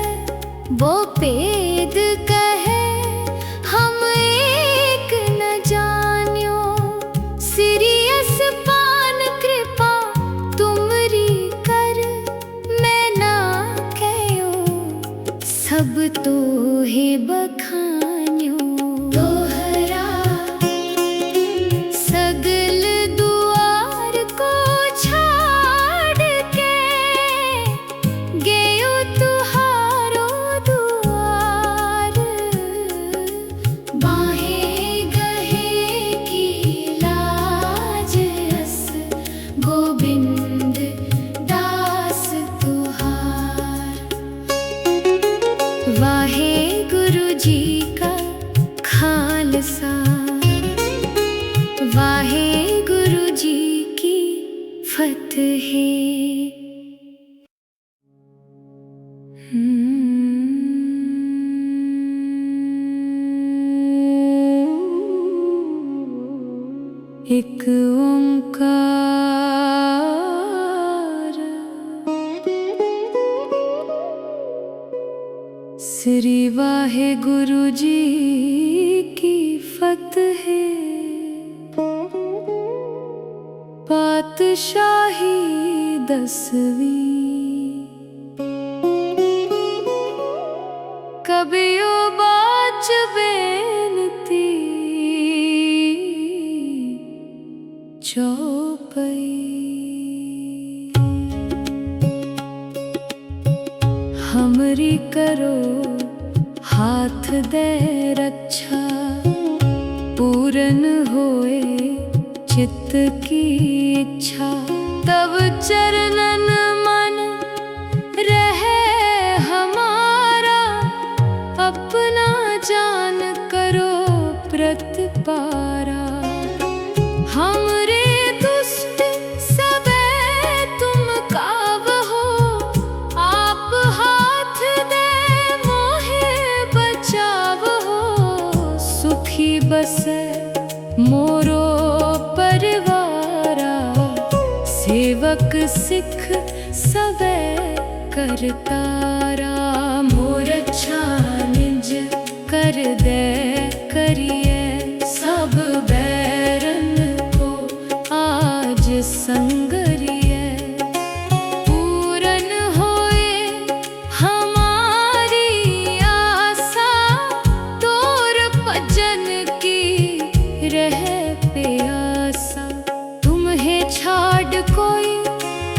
वो पेद कहे हम एक न जान्यो। सिरियस पान कृपा तुमरी कर, मैं ना कहो सब तो है बखान्यो। दोहरा सगल दुआर को छाड़ के, गयो तुहारो दुआर। बाहें गहे की लाज अस, गोविंद दास तुहार। वाहे गुरु जी का खालसा, वाहे गुरु जी की फतेह। एक ओंकार, श्री वाहे गुरु जी की फतेह। पातशाही 10वीं, कबियो बाच बेनती चौपई। हमरी करो हाथ दे रक्षा, पूरन होए चित्त की इच्छा। तब चरणन मन रहे हमारा, अपना जान करो प्रतिपारा। हमरे दुष्ट सबे तुम कावहो, आप हाथ दे मोहे बचावहो। सुखी बसे मोरो परिवारा, सेवक सिख सबे करतारा। मोर अच्छा निज कर दे करिए, सब बैरन को आज संगरिए। पूरन होए हमारी आशा, तोर भजन की रह प्यासा। तुम्हें छाड़ कोई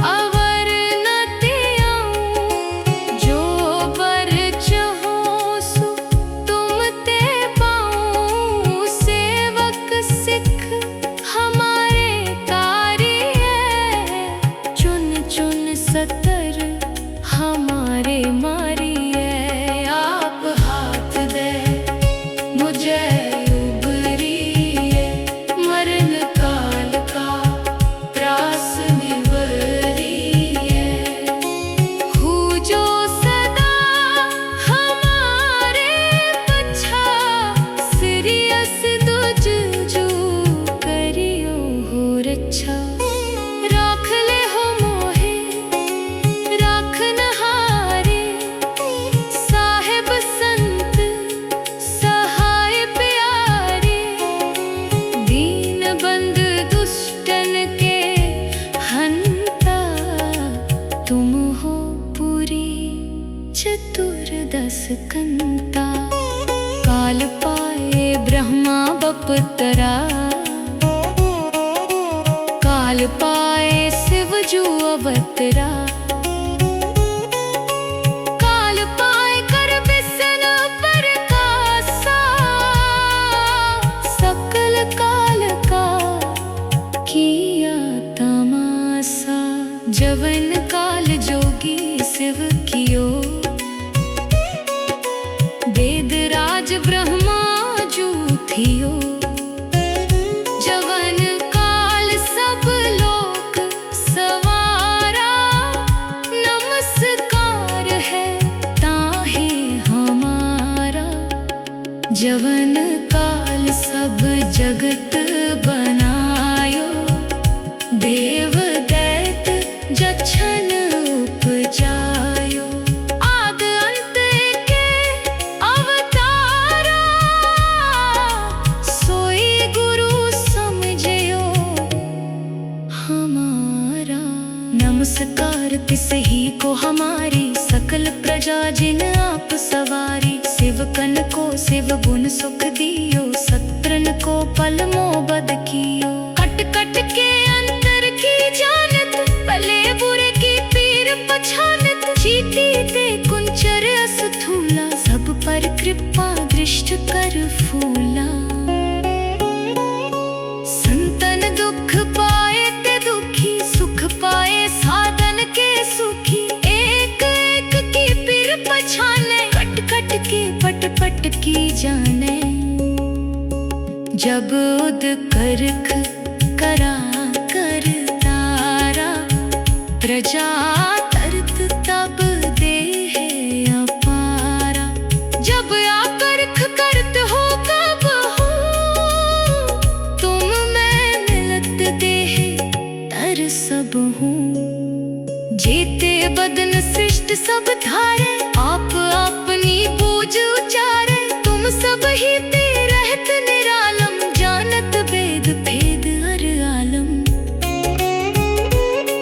अवर न त्याऊं, जो बर चाहो सो तुम ते पाऊं। सेवक सिख हमारे तारी है, चुन चुन सतर हमारे मारी है। आप हाथ दे मुझे पाप तरा। काल पाए शिव जो अवतरा। काल पाए कर बिसन प्रकाशा। सकल काल का किया तमाशा। जवन काल जोगी शिव कियो। वेद राज ब्रह्मा जू थियो। जवन काल सब लोक सवारा। नमस्कार है ताहे हमारा। जवन काल सब जगत बनायो। देव दैत जछन उपजायो। आद अंत के अवतारा। सोई गुरु समझयो हमारा। नमस्कार तिस ही को हमारी। सकल प्रजा जिन आप सवारी। शिवकन को शिव गुण सुख दियो। सत्रन को पल मोबद कियो। कट कट के अंतर की जानत। भले बुरे की पीर पछानत। चीटी ते कुंचर अस्थूला। सब पर कृपा दृष्ट कर फूला। संतन दुख पाए ते दुखी। सुख पाए साधन के सुखी। एक एक की पीर पछाने। कट कट के पट पट की जाने। जब उद करख करा कर तारा। प्रजा तरत तब देह अपारा। जब आकर्ख करत हो कब हो। तुम मैं मिलत देह तर सब हूँ। जेते बदन सृष्ट सब धारे। आप अपनी पूज उचारे। तुम सब ही ते रहत निरालम। जानत वेद भेद हर आलम।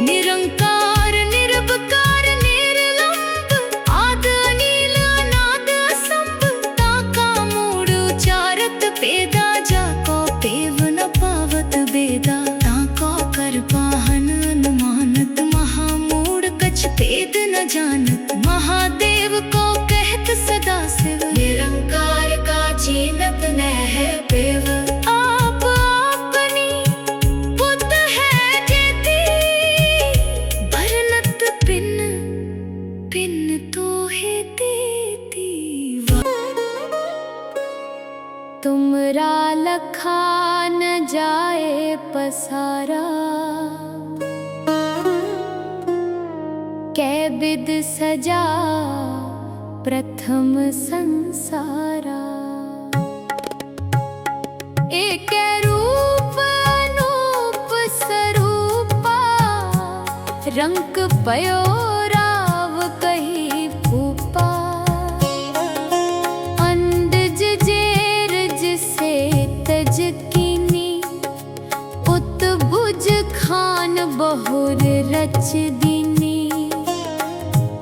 निरंकार निरवकार निर्लंब। आद अनील अनाद असंभ। ताका मूढ़ उचारत पेदा। जाको पेव न पावत बेदा। ताको कर पाहन अनुमानत। महामूढ़ कछ भेद न जानत। महादेव को कहत सदा शिव। निरंकार का चीनत न है पेव। आप अपनी बुद्ध है जेती। भरनत पिन पिन तो है देती। तुमरा लखा न जाए पसारा। कै बिद सजा प्रथम संसारा। एक रूप अनूप स्वरूपा। रंक पयो राव कही फूपा। अंडज जेरज से तज कीनी। उत्भुज खान बहुर रच दीनी।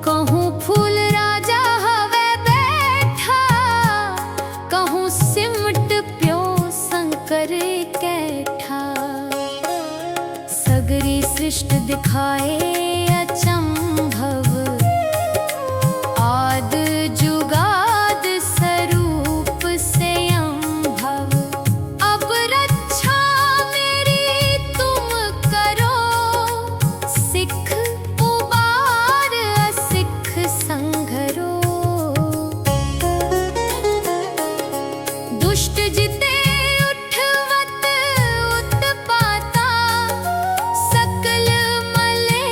कहूँ फूल राजा हवे बैठा। कहूँ सिमट प्यो शंकर कैठा। सगरी सृष्ट दिखाए अचंभव। आद जुगाद स्वरूप से अम्भव। अब रक्षा मेरी तुम करो। सिख उबार असिख संघरो। दुष्ट जिते उठवत उत्पाता। सकल मले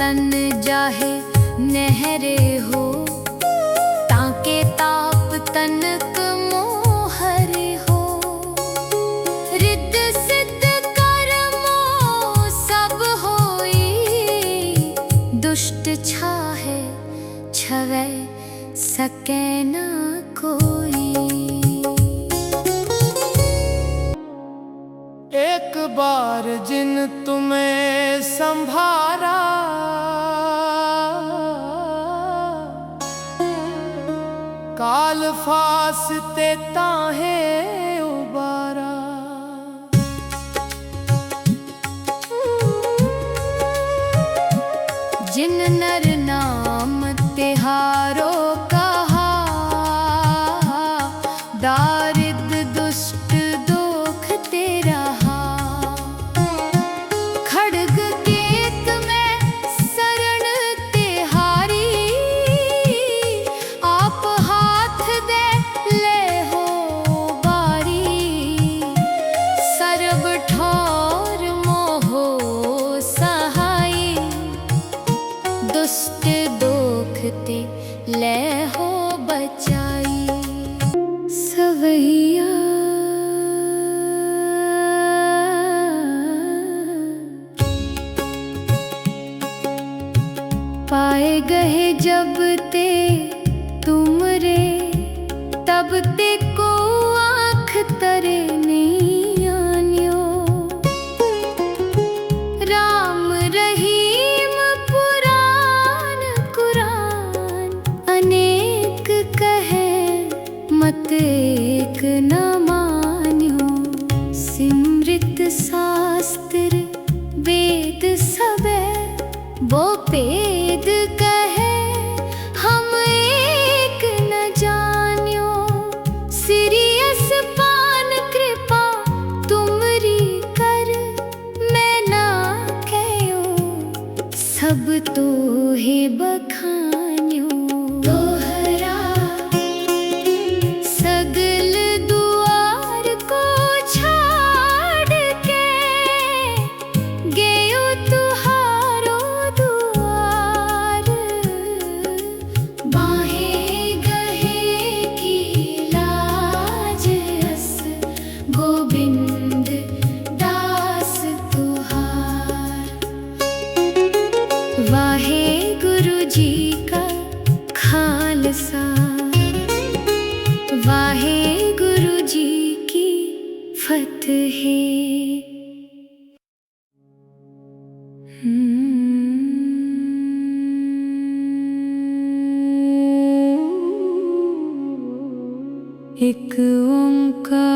तन जाहे नहरे हो, ताके ताप तनक मोहरे हो। रिद्ध सिद्ध कर्मो सब होई, दुष्ट छाहे छवै सके न कोई। एक बार जिन तुम्हें संभारा, काल फासते ताहे उबारा। जिन नर नाम तिहारो कहा, दारिद्र दुष्ट दोख तेरा। खड्ग केत में शरण तिहारी, आप हाथ दे ले हो बारी। सर्ब ठौर मोहो सहाई, दुष्ट दोखते ले हो बचाई। सवैया पाए गए जब ते तुमरे, तब ते को आँख तरे नहीं आन्यो। राम रहीम पुराण कुरान, अनेक कहे मत एक न मान्यो। सिमृत शास्त्र वेद सबे, वो पेद कहे हम एक न जान्यो। सीरियस पान कृपा तुमरी कर, मैं ना कहो सब तो हे बखान्यो। दोहरा सगल दुआर को छाड़ के, गयो तुहारो दुआर। बाहे गहे की लाज अस, गोविंद दास तुहार। वाहे गुरु जी का खालसा, वाहे गुरु जी की फतेह। एक ओंकार,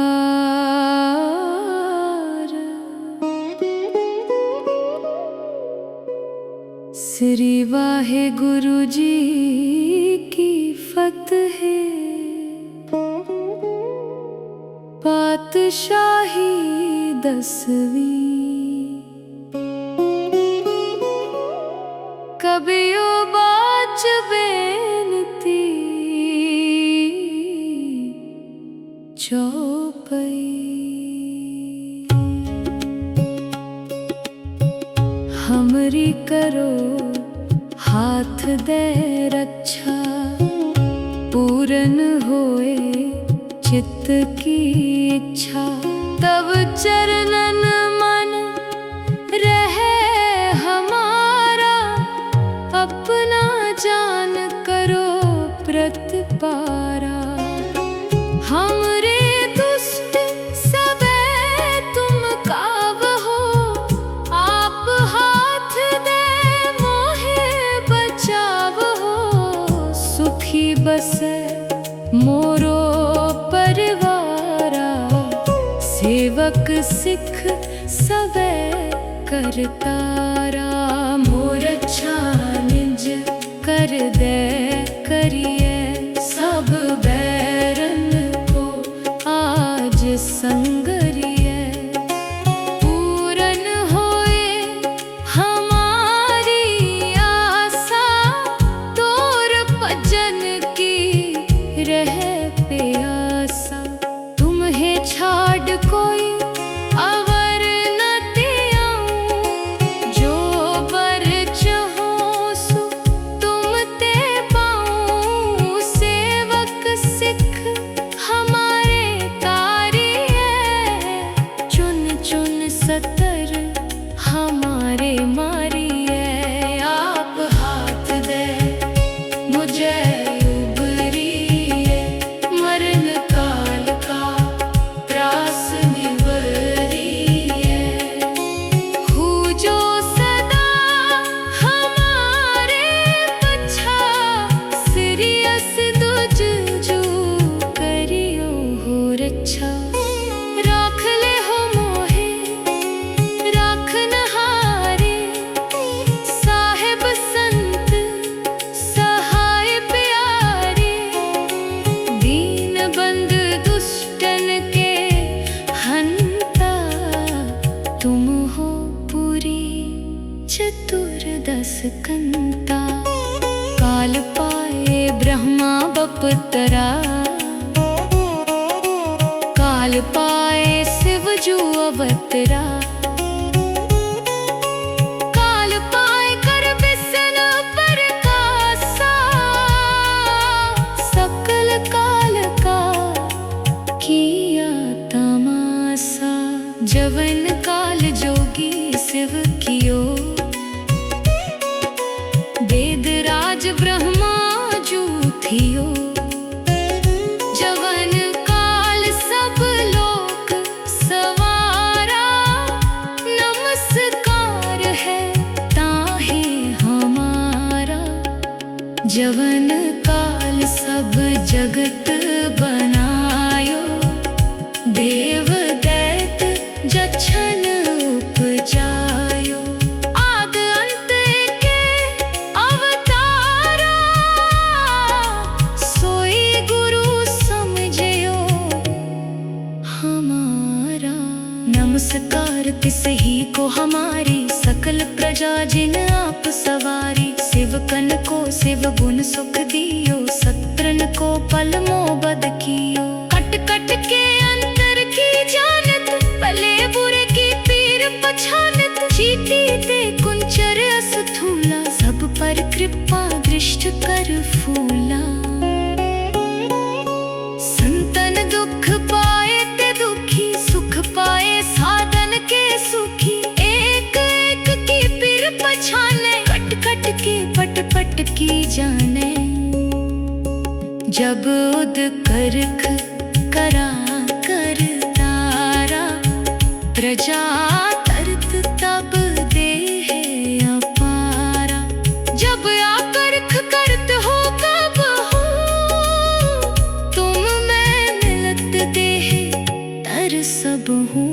श्री वाहे गुरु जी की फतेह। पातशाही 10वीं, कबियो बाच बेनती चौपई। हमरी करो हाथ दे रक्षा, पूरन होए चित्त की इच्छा। तब चरणन मन रहे हमारा, अपना जान करो प्रतिपारा। हमरे दुष्ट सबे तुम कावहो, आप हाथ दे मोहे बचावहो। सुखी बसे मोरो परिवारा, सेवक सिख सवे करतारा। मोर अच्छा निज कर दे करिए, सब बैरन को आज संगरिए। पूरन होए हमारी आशा, तोर भजन की रहे प्यासा। तुम्हें छाड़ कोई अवर न त्याऊं, हमारा। काल पाए शिव जू अवतरा, काल पाए कर बिसन प्रकाशा, सकल काल का किया तमाशा। जवन काल जोगी शिव कियो, वेद राज ब्रह्मा जू थियो। जवन काल सब लोक सवारा, नमस्कार है ताहे हमारा। जवन काल सब जगत बनायो, देव दैत जछन उपजायो। आद अंत के अवतारा, सोई गुरु समझयो हमारा। नमस्कार तिस ही को हमारी, सकल प्रजा जिन आप सवारी। शिवकन को शिव गुण सुख दियो, सत्रन को पल मोबद कियो। कट कट के अंतर की जानत, भले बुरे की पीर पछानत। चीटी ते कुंचर अस्थूला, सब पर कृपा दृष्ट कर फूला। संतन दुख पाए ते दुखी, सुख पाए साधन के सुखी। एक एक की पीर पछाने, कट कट के पट पट की जाने। जब उद करख करा कर तारा, प्रजा तरत तब देह अपारा। जब आकर्ख करत हो कब हो, तुम मैं मिलत देह तर सब हूँ।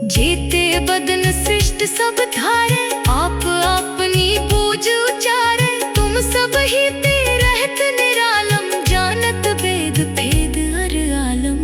जेते बदन सृष्ट सब धारे, आप अपनी पूज उचारे। तुम सब ही ते रहत निरालम, जानत वेद भेद हर आलम।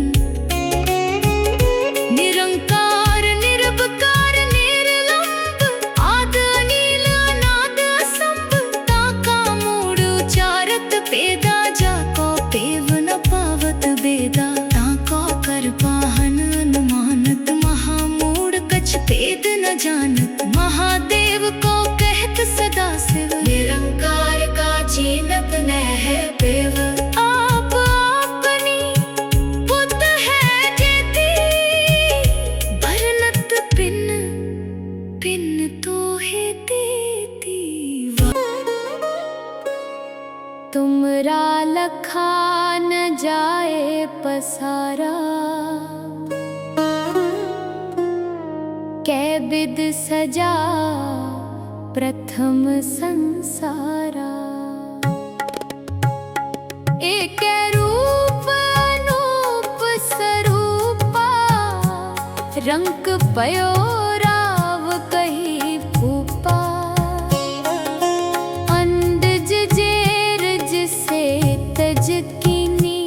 निरंकार निरवकार निर्लंब, आद अनील अनाद असंभ। ताका मूढ़ उचारत पेदा, जाको पेव न पावत बेदा। ताको कर पाहन अनुमानत, महामूढ़ कछ भेद न जानत। महादेव को कहत सदा शिव, निरंकार का चीनत न है पेव। आप अपनी बुद्ध है जेती, भरनत पिन पिन तो है देती। तुमरा लखा न जाए पसारा, कै बिद सजा प्रथम संसारा। एक रूप अनूप स्वरूपा, रंक पयो राव कही भूपा। अंडज जेर जिसे तज कीनी,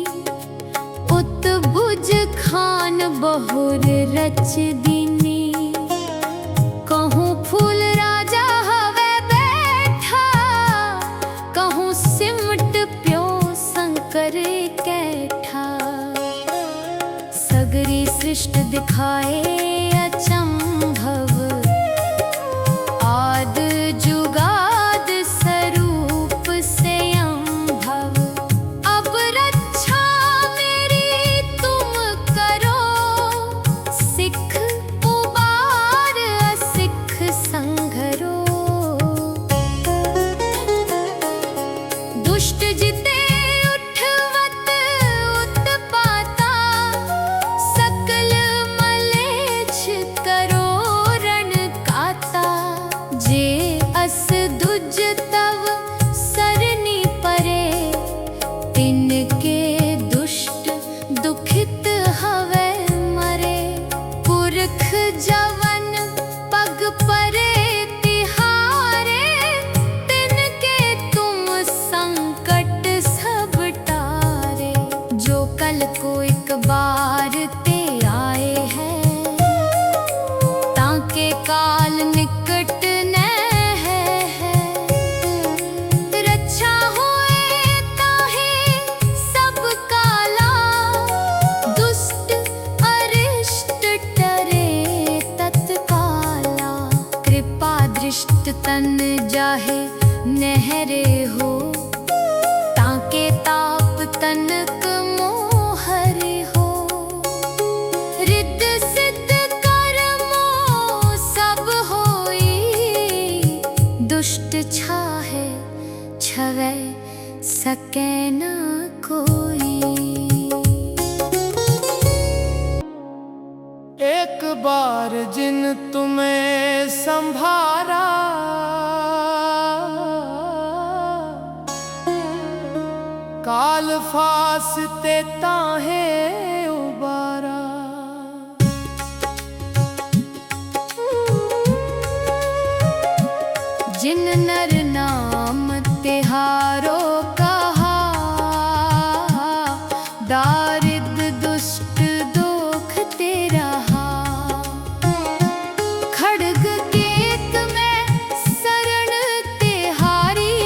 उत्भुज खान बहुर रच दीनी। कहूँ फूल राजा हवे बैठा, कहूँ सिमट प्यो शंकर कैठा। सगरी सृष्टि दिखाए अचंभव, आद जुगाद स्वरूप से अम्भव। अब रक्षा मेरी तुम करो, सिख उबार असिख संघरो। दुष्ट जिते उठवत उत्पाता, सकल मलेच्छ करो। सके ना कोई। एक बार जिन तुम्हें संभारा, काल फासते ताहे उबारा। जिन नर नाम तिहारो कहा, दारिद्र दुष्ट दोख तेरा। खड्ग केत में शरण तिहारी,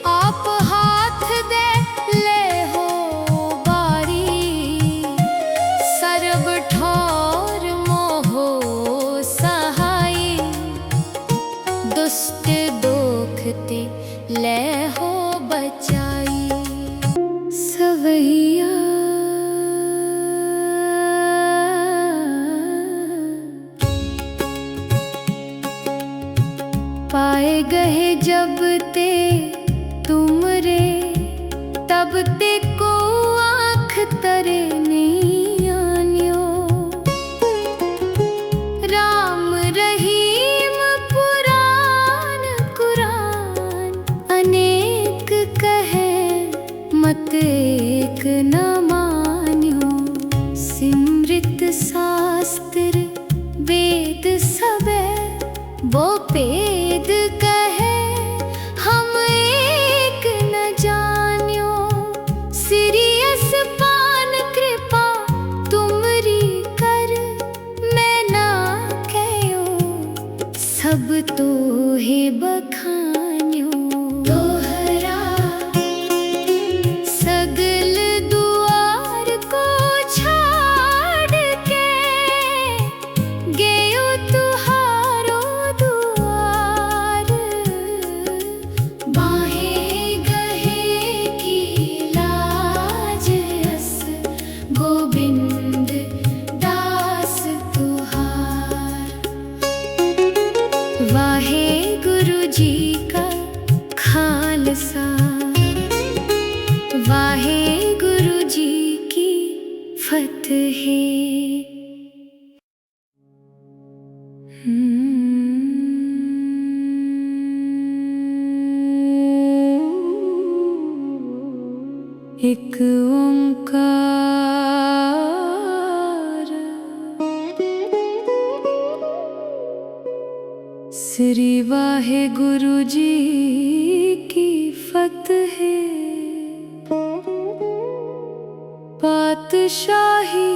आप हाथ दे ले हो बारी। सर्ब ठौर मोहो सहाई, दुष्ट दोखते ले हो बचाई। सवैया पाए गए जब ते तुमरे, तब ते को आँख तरे नहीं आन्यो। राम रहीम पुराण कुरान, अनेक कहे मत एक न मान्यो। सिमृत शास्त्र वेद सबे, वो पेद कहे हम एक न जान्यो। सिरियस पान कृपा तुमरी कर, मैं ना कहो सब तो है बखान्यो। दोहरा सगल दुआर को छाड़ के, गयो तुहारो दुआर। बाहें गहे की लाज अस, गोविंद दास तुहार। वाहे गुरु जी का खालसा, वाहे गुरु जी की फतेह। एक ओंकार, श्री वाहे गुरु जी की फतेह। पातशाही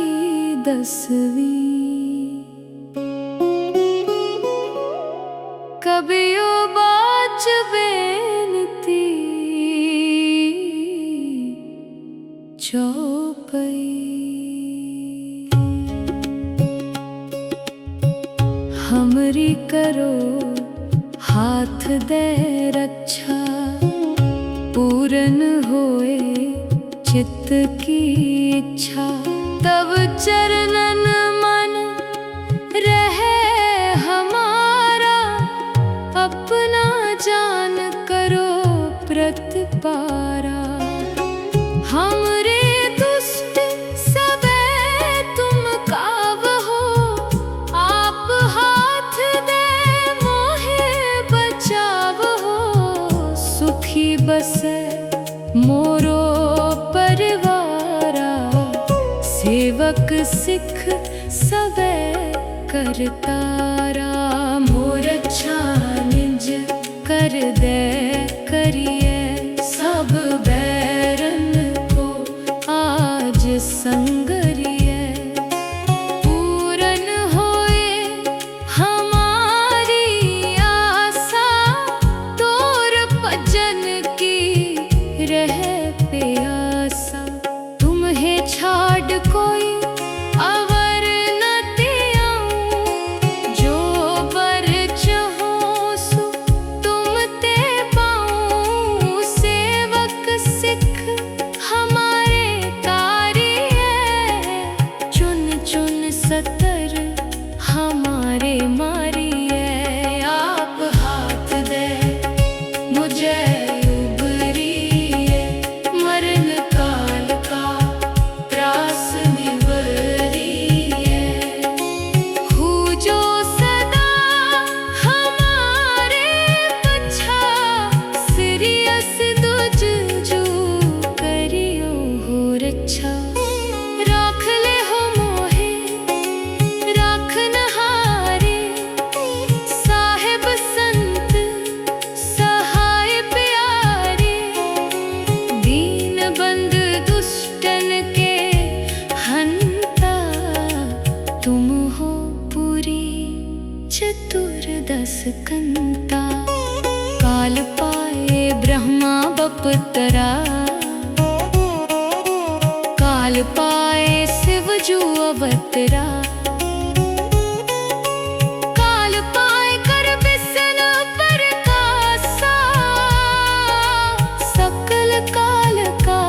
10वीं, कबियो बाच बेनती चौपई। हमरी करो हाथ दे रक्षा, पूरन होए चित्त की इच्छा। तब चरणन मन रहे हमारा, अपना जान करो प्रतिपारा। हमरे दुष्ट सबे तुम कावहो, आप हाथ दे मोहे बचावहो। सुखी बसे मोरो परिवारा, सेवक सिख सबे करतारा। मोर अच्छा निज कर दे करिए, सब बैरन को आज संगरिए। पूरन होए हमारी आशा, तोर भजन की रहे प्यासा। तुम्हें छाड़ कोई अवर न त्याऊं, जो बर चाहो सो तुम ते पाऊं। सेवक सिख हमारे तारी है, चुन चुन सतर हमारे मारी है। आप हाथ दे मुझे उबरी सकंता। काल पाए ब्रह्मा बपतरा, काल पाए शिव जू अवतरा। काल पाए कर बिसन प्रकाशा, सकल काल का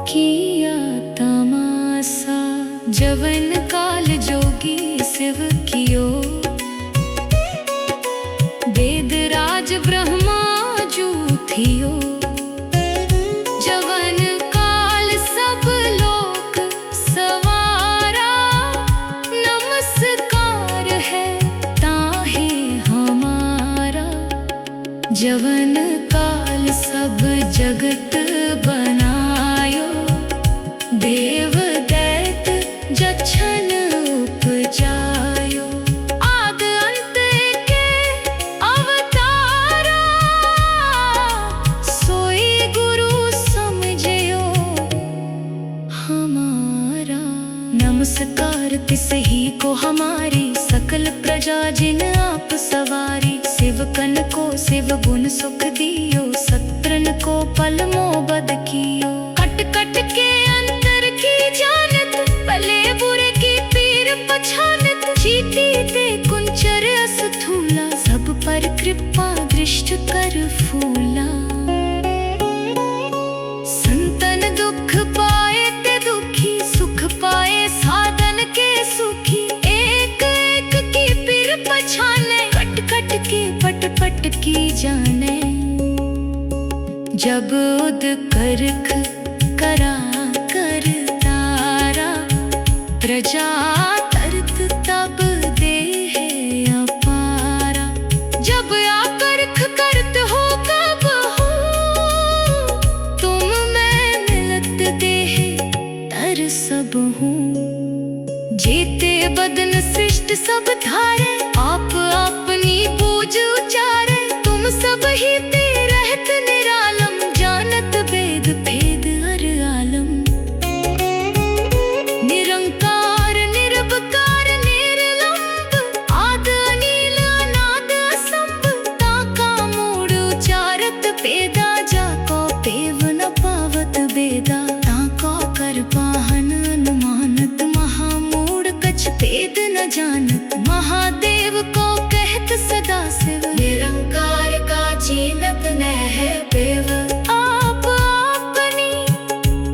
किया तमाशा। जवन काल जोगी शिव कियो, वेद राज ब्रह्मा जू थियो। जवन काल सब लोक सवारा, नमस्कार है ताहे हमारा। जवन काल सब जगत बनायो, देव दैत जछन उपजायो। आद अंत के अवतारा, सोई गुरु समझयो हमारा। नमस्कार तिस ही को हमारी, सकल प्रजा जिन आप सवारी। सेवकन को शिव गुण सुख दियो, सत्रन को पल मोबद कियो। कट कट के अंतर की जानत, भले बुरे की पीर पछानत। चीटी ते कुंचर अस्थूला, सब पर कृपा दृष्ट कर फूला। संतन दुख पाए ते दुखी, सुख पाए साधन के सुखी। एक एक की पीर पछाने, कट कट के पट पट की जाने। जब उद करख करा कर तारा, प्रजा तरत तब देह अपारा। जब आकर्ख करत हो कब हो, तुम मैं मिलत देह तर सब हूँ। जेते बदन सृष्ट सब धारे, आप अपनी पूज उचारे। तुम सब ही ते रहत निरालम, जानत वेद भेद हर आलम। निरंकार निरवकार निर्लंब, आद अनील अनाद असंभ। ताका मूढ़ उचारत पेदा, जाको पेव न पावत बेदा। ताको कर पाहन अनुमानत, महामूढ़ कछ भेद न जानत। महादेव को कहत सदा शिव, निरंकार का चीनत न है पेव। आप अपनी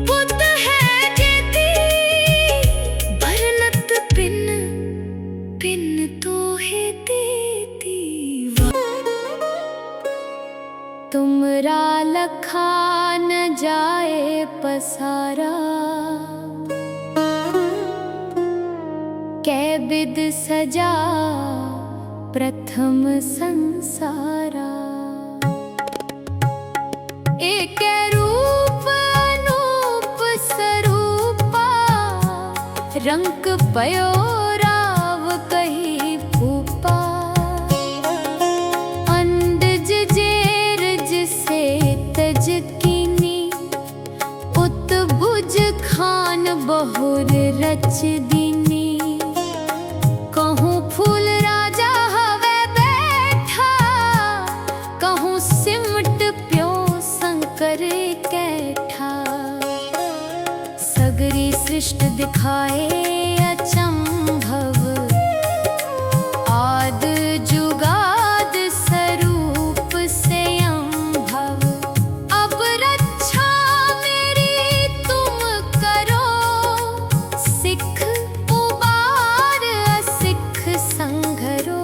बुद्ध है जेती, भरनत पिन पिन तो है देती। तुमरा लखा न जाए पसारा, कै बिद सजा प्रथम संसारा। एक रूप अनूप स्वरूपा, रंक पयो राव कही भूपा। अंडज जेरज से तज कीनी, उत्बुज खान बहुर रच दीनी। कहूँ फूल राजा हवे बैठा, कहूँ सिमट प्यो शंकर कैठा। सगरी सृष्ट दिखाए अचंभव, आद जुगाद स्वरूप से अम्भव। अब रक्षा मेरी तुम करो, सिख उबार असिख संघरो।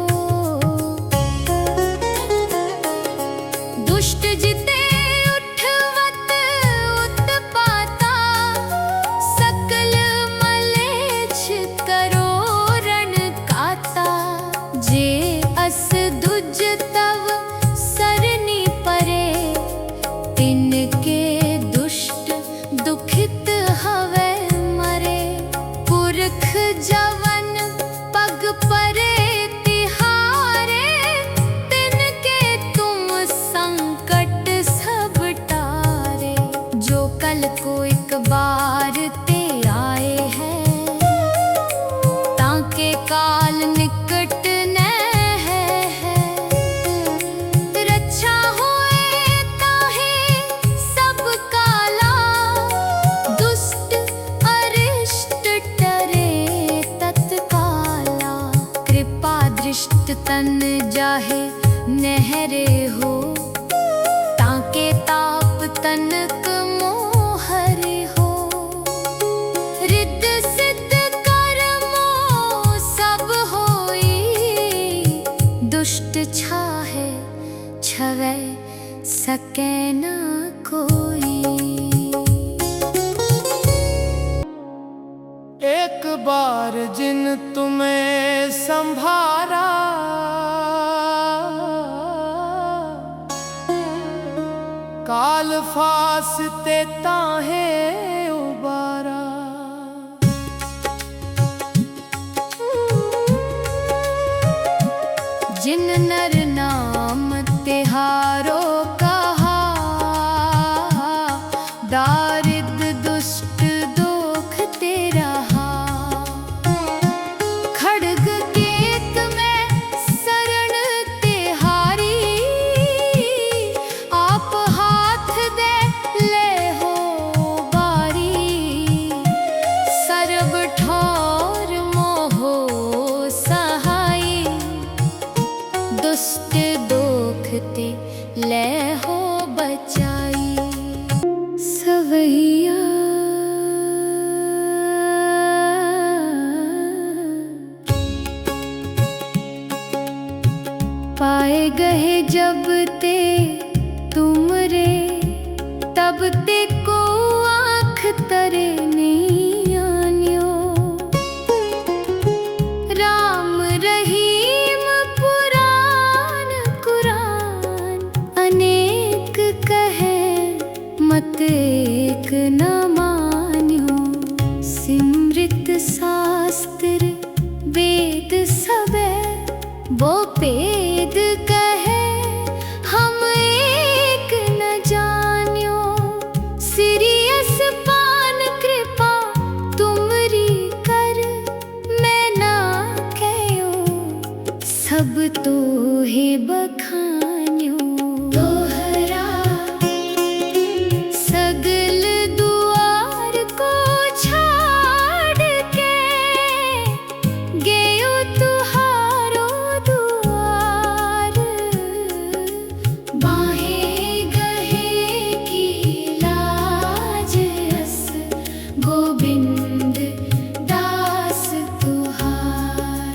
दुष्ट जिते उठवत उत्पाता, सकल मलेच्छ करो रण काता। जे अस दुज तव सरनी परे, तिनके दुष्ट दुखित हवे मरे। पुरख जवन पग परे तिहारे, तिनके तुम संकट सब टारे। जो कल को एक बार ते आए हैं, ताके काल निकट न है। कन्हैया। पाए गए जब ते तुम रे, तब ते को आँख तरे नहीं आन्यो। राम रहीम पुराण कुरान अनेक कहे, मत एक न मान्यो। सिमृत शास्त्र वेद सबे, वो भेद कहे हम एक न जान्यो। सीरियस पान कृपा तुमरी कर, मैं ना कहो सब तो है बखान्यो। दोहरा सगल दुआर को छाड़ के, गयो तुहारो दुआर। बाहें गहे की लाज अस, गोविंद दास तुहार।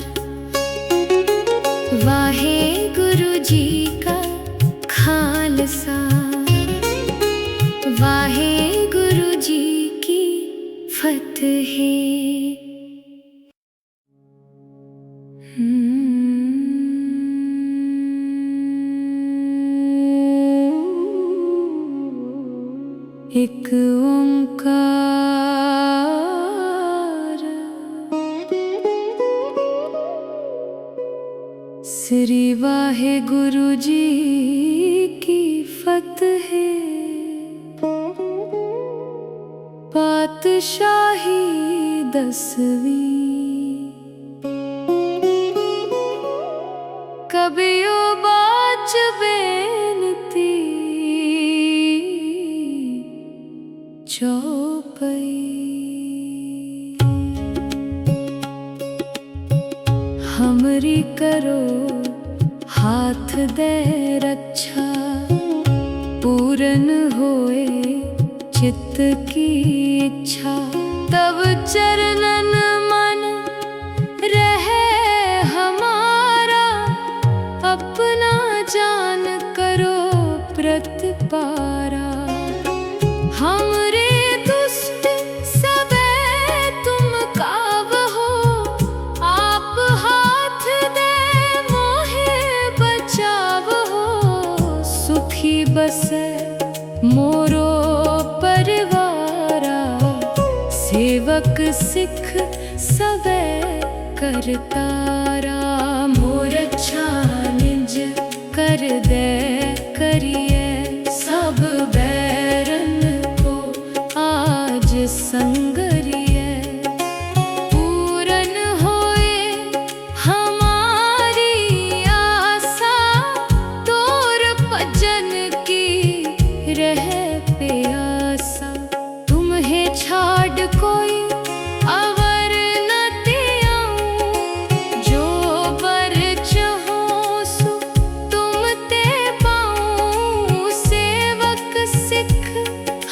वाहे गुरु जी का खालसा, वाहे गुरु जी की फतेह। एक ओंकार, श्री वाहे गुरु जी की फतेह। पातशाही 10वीं, कबियो बाच बेनती चौपई। हमरी करो हाथ दे रक्षा, पूरन होए चित्त की इच्छा। तब चरणन मन रहे हमारा, अपना जान करो प्रतिपारा। हमरे दुष्ट सबे तुम कावहो, आप हाथ दे मोहे बचावहो। सुखी बसे मोरो परिवारा, सेवक सिख सबे करतारा। मोर अच्छा निज कर दे करिए, सब बैरन को आज संगरिए। पूरन होए हमारी आशा, तोर भजन की रहे प्यासा। तुम्हें छाड़ कोई अवर न त्याऊं, जो बर चाहो सो तुम ते पाऊं। सेवक सिख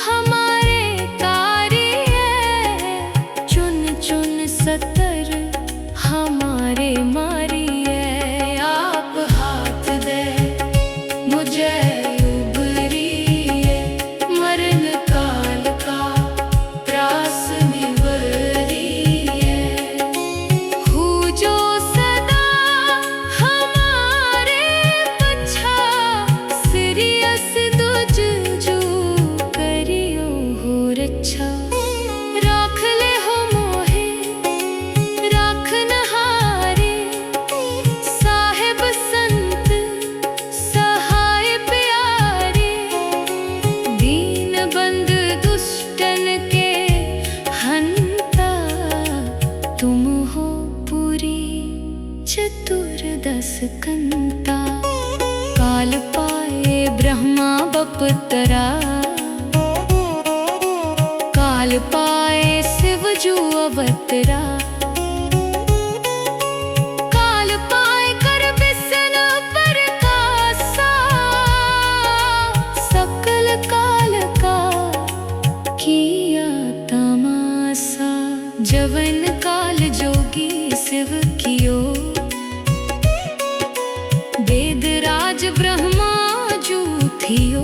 हमारे तारी है, चुन चुन सतर हमारे मारी है। आप हाथ दे मुझे उबरिए, मरण काल का त्रास निवरिए। हूँ जो सदा हमारे पछा, सीरियस दुज जो करियो हो रक्षा। राख ले हो मोहे राख नहारे, साहिब संत सहाय प्यारे। दीन बंद दुष्टन के हंता, तुम हो पूरी चतुर्दश कंता। काल पाए ब्रह्मा बपतरा, काल पाए शिव जो अवतरा। काल पाए कर बिसन प्रकाशा, सकल काल का की जवन काल जोगी शिव कियो, वेद राज ब्रह्मा जू थियो।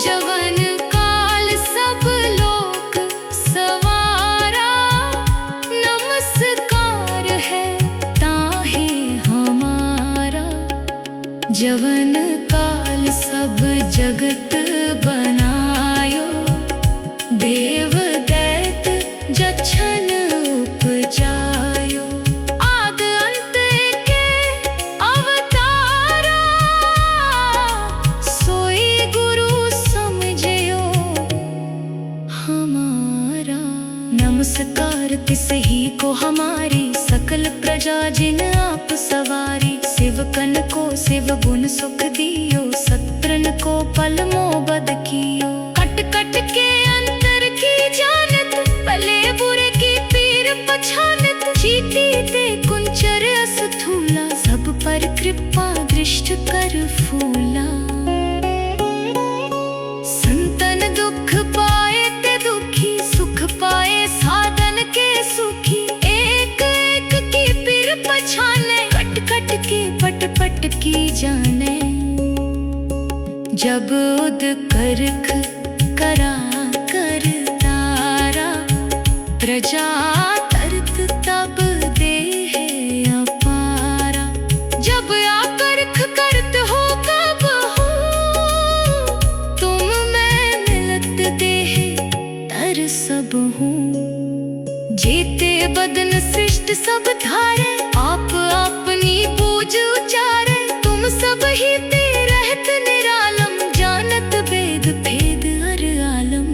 जवन काल सब लोक सवारा, नमस्कार है ताहे हमारा। जवन काल सब जगत बनायो, देव दैत जछन उपजायो। आद अंत के अवतारा, सोई गुरु समझयो हमारा। नमस्कार तिसही को हमारी, सकल प्रजा जिन आप सवारी। शिवकन को शिव गुण सुख दियो, सत्रन को पल मोबद कियो। कट कट के अंतर की जानत, भले बुरे की पीर पछानत। चीटी ते कुंचर असथूला, सब पर कृपा दृष्ट कर फूला। संतन दुख पाए ते दुखी, सुख पाए साधन के सुखी। एक एक की पीर पछाने, कट कट के पट पट की जाने। जब उद करख करा कर तारा, प्रजा तरत तब देह अपारा। जब आकर्ख करत हो कब हो, तुम मैं मिलत देह तर सब हूँ। जेते बदन सृष्ट सब धारे, आप अपनी पूज उचारे। तुम सब ही ते रहत निरालम, जानत वेद भेद हर आलम।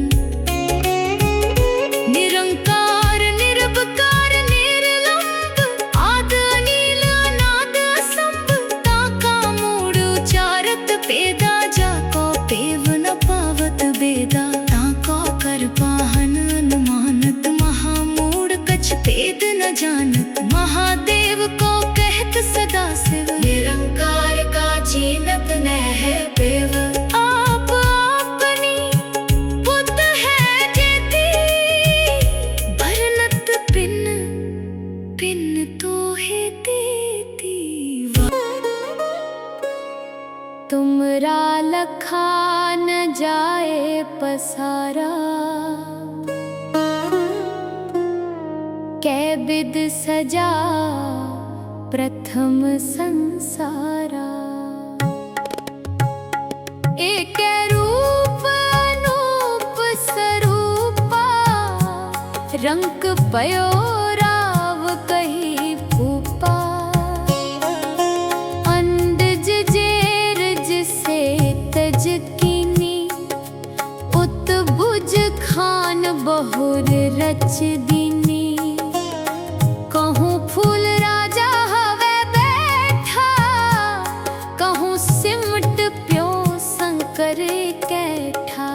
निरंकार निरवकार निर्लंब, आद अनील अनाद असंभ। ताका मूढ़ उचारत पेदा, जाको पेव न पावत बेदा। ताका कर पाहन अनुमानत, महामूढ़ कछ भेद न जानत। महादेव को कहत सदा शिव, निरंकार का चीनत न है पेव। आप अपनी बुद्ध है जेती, भरनत पिन पिन तो है देती। तुमरा लखा न जाए पसारा, कै बिद सजा प्रथम संसारा। एक रूप अनूप स्वरूपा, रंक पयो राव कही भूपा। अंडज जेर जिसे तज कीनी, उत्भुज खान बहुर रच दीनी। कहूँ फूल राजा हवे बैठा, कहूँ सिमट प्यो शंकर कैठा।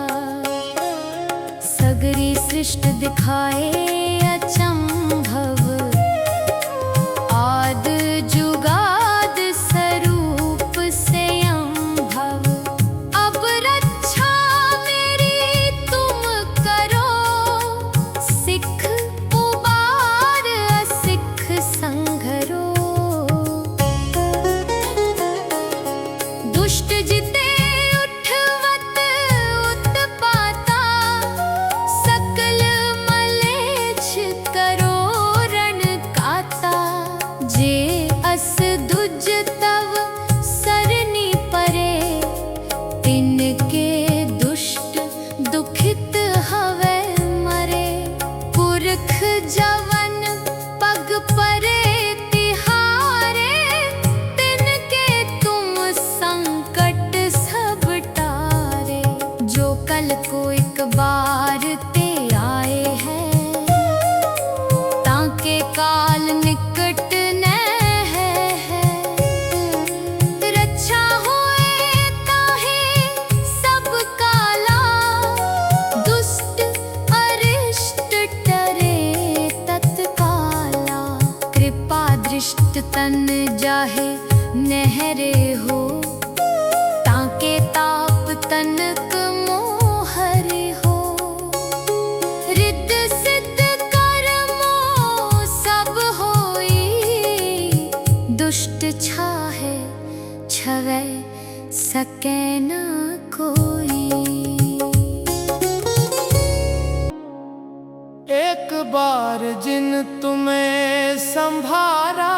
सगरी सृष्ट दिखाए अचंभव, आद जुगाद स्वरूप से अम्भव। अब रक्षा मेरी तुम करो, सिख उबार असिख संघरो। दुष्ट जिते उठवत उत्पाता, सकल मलेच्छ करो रण काता। जे अस दुज तव सरनी परे, तिनके दुष्ट दुखित हवे मरे। पुरख जवन पग परे तिहारे, तिनके तुम संकट सब टारे। जो कल को एक बार ते आए हैं, ताके काल निकट न है। रक्षा होए ताहे सब काला, दुष्ट अरिष्ट टरे तत्काला। कृपा दृष्ट तन जाहे नहरे हो, ताके ताप तनक मोहरे हो। रिद्ध सिद्ध बार जिन तुम्हें संभारा,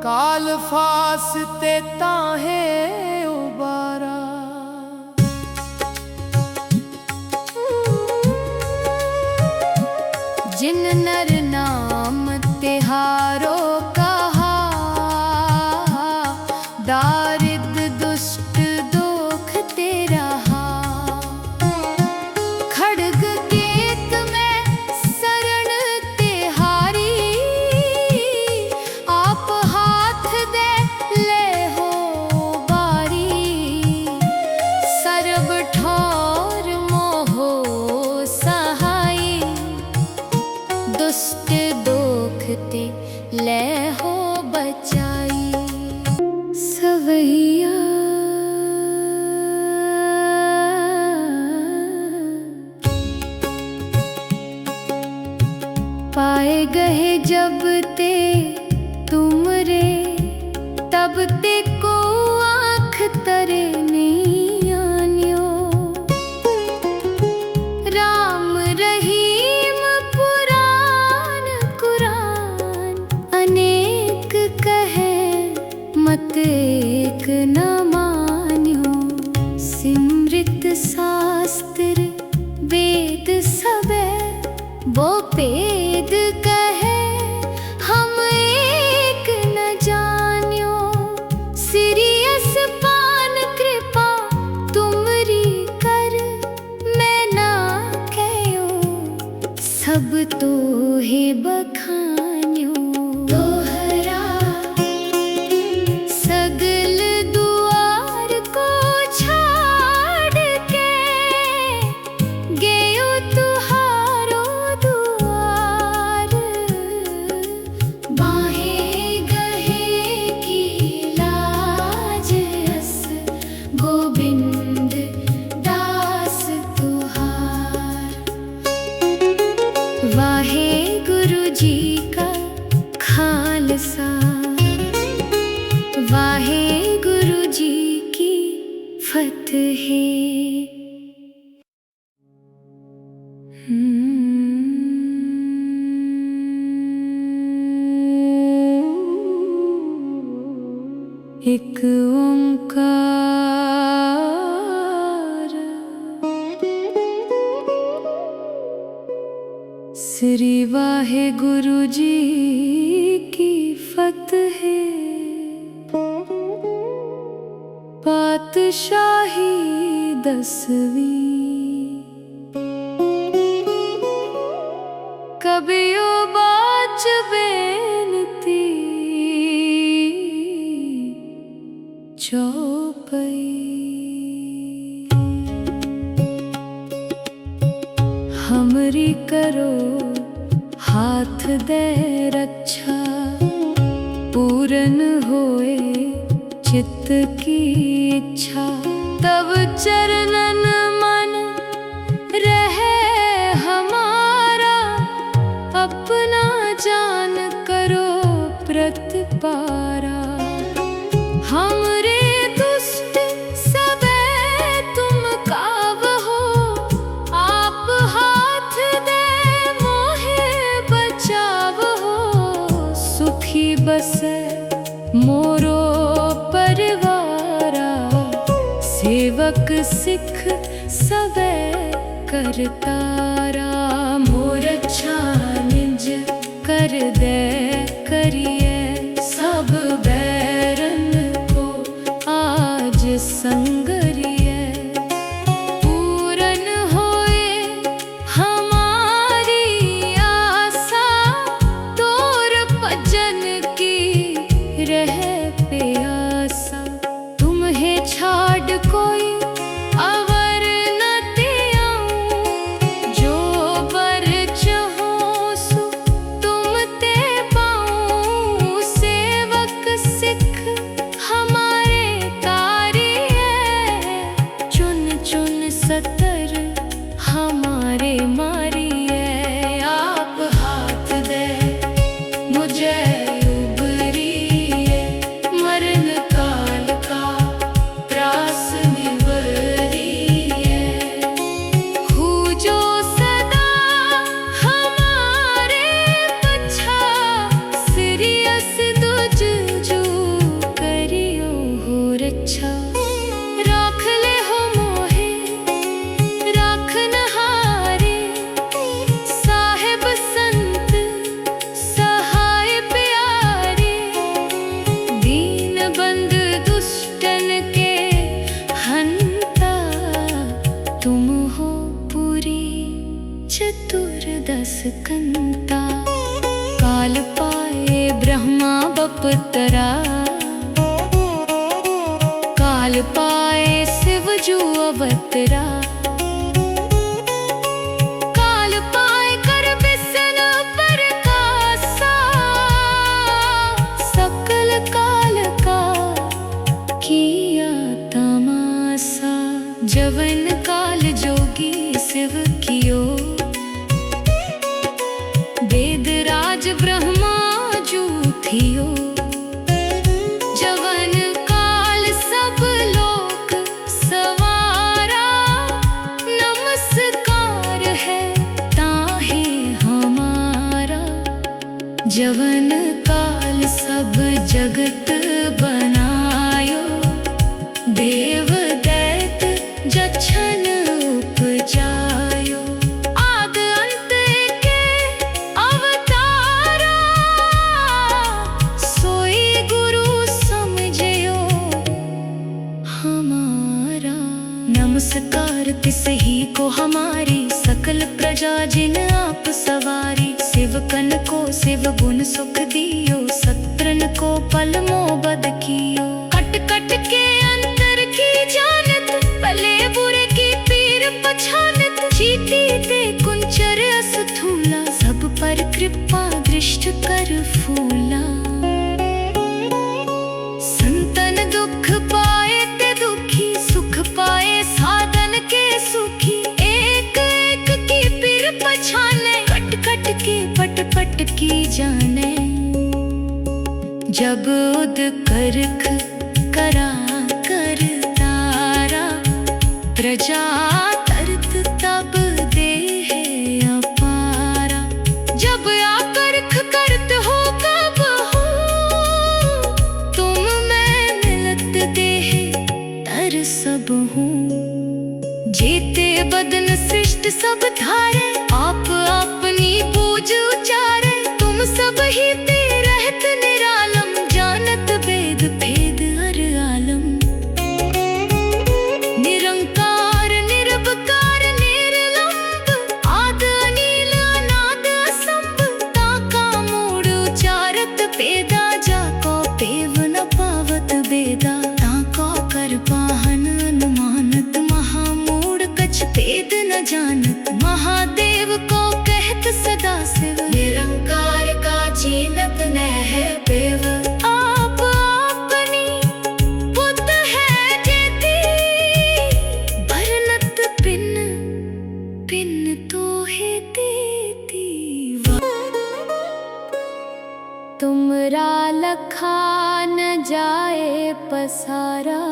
काल फासते ताहे उबारा। जिन नर नाम तिहारो कहा, दारिद दुष्ट दोख तेरा खड्ग केत में शरण तिहारी, आप हाथ दे ले हो बारी। सर्ब ठौर मोहो सहाई, दुष्ट दोखते ले हो बचाई। सवैया पाए गए जब ते तुमरे, तब ते को आँख तरे नहीं आन्यो। राम रहीम पुराण कुरान, अनेक कहे मत एक न मान्यो। सिमृत शास्त्र वेद सबे, वो भेद कहे हम एक न जान्यो। सिरियस पान कृपा तुमरी कर, मैं ना कहो सब तो है बखान्यो। दोहरा सगल दुआर को छाड़ के, गयो तुहारो दुआर। बाहें गहे की लाज अस, गोविंद दास तुहार। वाहे गुरु जी का खालसा, वाहे गुरु जी की फतेह। एक ओंकार, श्री वाहे गुरु जी की फतेह। पातशाही 10वीं, कबियो बाच बेनती चौपई। हमरी करो हाथ दे रक्षा, पूरन होए चित्त की इच्छा। तब चरणन मन रहे हमारा, अपना जान करो प्रतिपारा। हमरे दुष्ट सबे तुम कावहो, आप हाथ दे मोहे बचावहो। सुखी बसे मोरो परिवारा, सेवक सिख सबे करतारा। मोर अच्छा निज कर दे करिए, सब बैरन को आज संगरिए। पूरन होए हमारी आशा, तोर भजन की रहे प्यासा। तुम्हें छाड़ कोई अवर न त्याऊं, जो बर चाहो सो तुम ते पाऊं। अपतरा। काल पाए शिव जू अवतरा। काल पाए कर बिसन परकासा, सकल काल का किया तमासा। जवन काल जोगी शिव कियो, वेद राज ब्रह्मा जू थियो। जवन काल सब लोक सवारा, नमस्कार है ताहे हमारा। जवन काल सब जगत बनायो, देव दैत जछन उपजायो। आद अंत के अवतारा, सोई गुरु समझयो हमारा। नमस्कार तिसही को हमारी, सकल प्रजा जिन आप सवारी। शिवकन को शिव गुण सुख दियो, सत्रन को पल मोबद कियो। कट कट के अंतर की जानत, भले बुरे की पीर पछानत। चीटी ते कुंचर अस्थूला, सब पर कृपा दृष्ट कर फूला। संतन दुख पाए ते दुखी, सुख पाए साधन के सुखी। एक एक की पीर पछाने, कट कट के पट पट की जाने। जब उद करख करा कर तारा, प्रजा तरत तब देह अपारा। जब आकर्ख करत हो कब हो, तुम मैं मिलत देह तर सब हूँ। जेते बदन सृष्ट सब धारे, आप अपनी पूज उचारे। तुम सब ही ते रहत निरालम, जानत वेद भेद हर आलम। निरंकार निरवकार निर्लंब, आद अनील अनाद असंभ। ताका मूढ़ उचारत पेदा, जाको पेव न पावत बेदा। ताको कर पाहन अनुमानत, महामूढ़ कछ भेद न जानत। महादेव को कहत सदा शिव, निरंकार का चीनत न है पेव। आप अपनी बुद्ध है जेती, भरनत पिन पिन तो है देती। तुमरा लखा न जाए पसारा,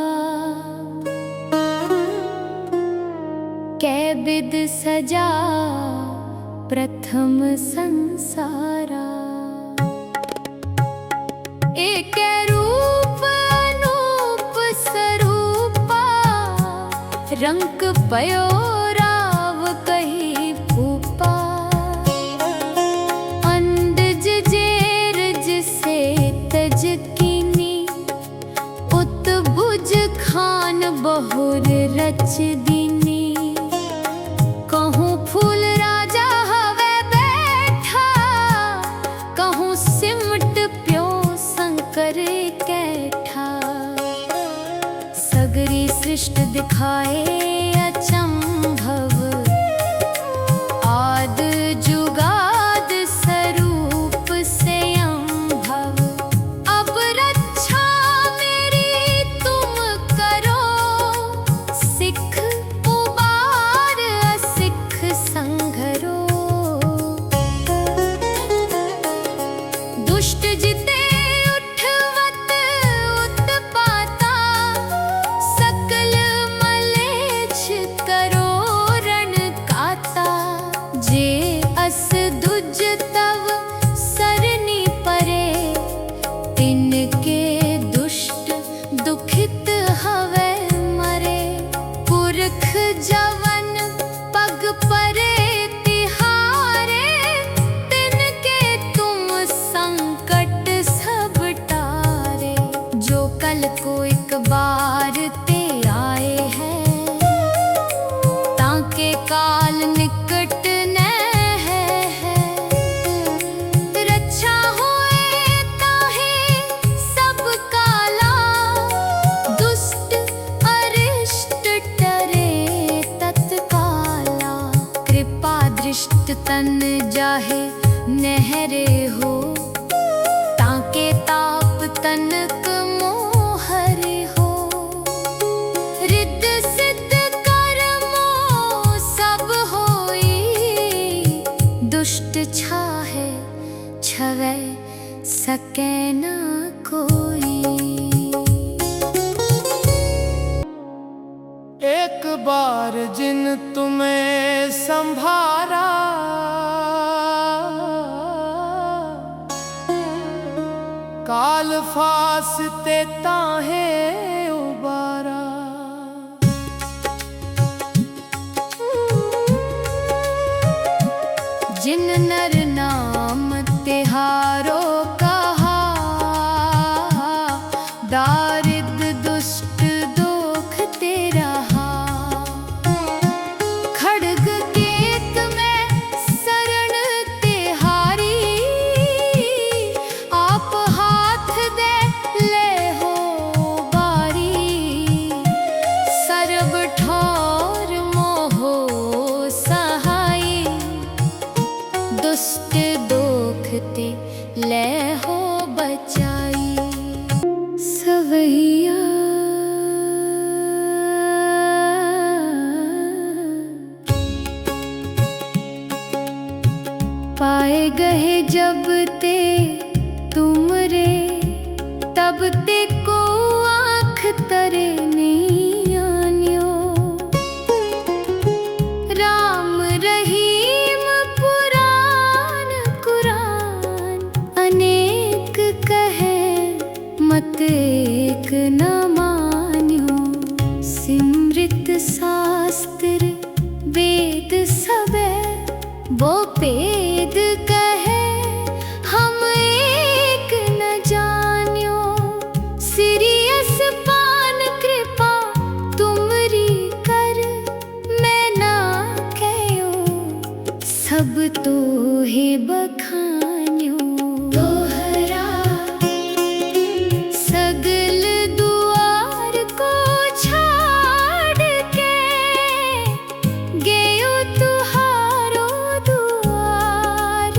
कै बिद सजा प्रथम संसारा। एक रूप अनूप स्वरूपा, रंक पयो राव कही भूपा। अंडज जेरज से तज कीनी, उत्भुज खान बहुर रच दीनी। कहूँ फूल राजा हवे बैठा, कहूँ सिमट प्यो शंकर कैठा। सगरी सृष्टि दिखाए अचंभव, आद जुगाद स्वरूप से अम्भव। अब रक्षा मेरी तुम करो, सिख उबार असिख संघरो। दुष्ट जिते उठवत उत्पाता, सकल मलेच्छ तन जाहे नहरे हो, ताके ताप तनक मोहर हो। रिद्ध सिद्ध कर्मो सब होई, दुष्ट छाहे छवै सके न कोई। एक बार जिन तुम्हें संभारा, काल फासते ताहे उबारा। जिन नर नाम तिहारो कहा, दारिद्र दुष्ट दोख तेरा। खड्ग केत में शरण तिहारी, आप हाथ दे ले हो बारी। सर्ब ठौर मोहो सहाई, दुष्ट दोखते ले हो बचाई। सवैया पाए गए जब ते तुमरे, तब ते को आँख तरे नहीं आन्यो। राम रहीम पुराण कुरान, अनेक कहे मत एक न मान्यो। सिमृत शास्त्र वेद सबे, वो पेद कहे हम एक न जान्यो। सिरियस पान कृपा तुमरी कर, मैं ना कहो सब तो हे बखान्यो। तोहरा सगल दुआर को छाड़ के, गयो तुहारो दुआर।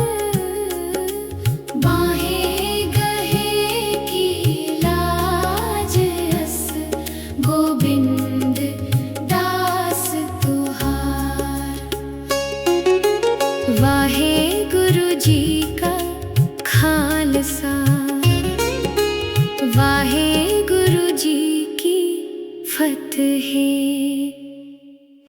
बाहें गहे की लाज अस, गोविंद दास तुहार। वाहे गुरु जी का खालसा, वाहे गुरु जी की फतेह।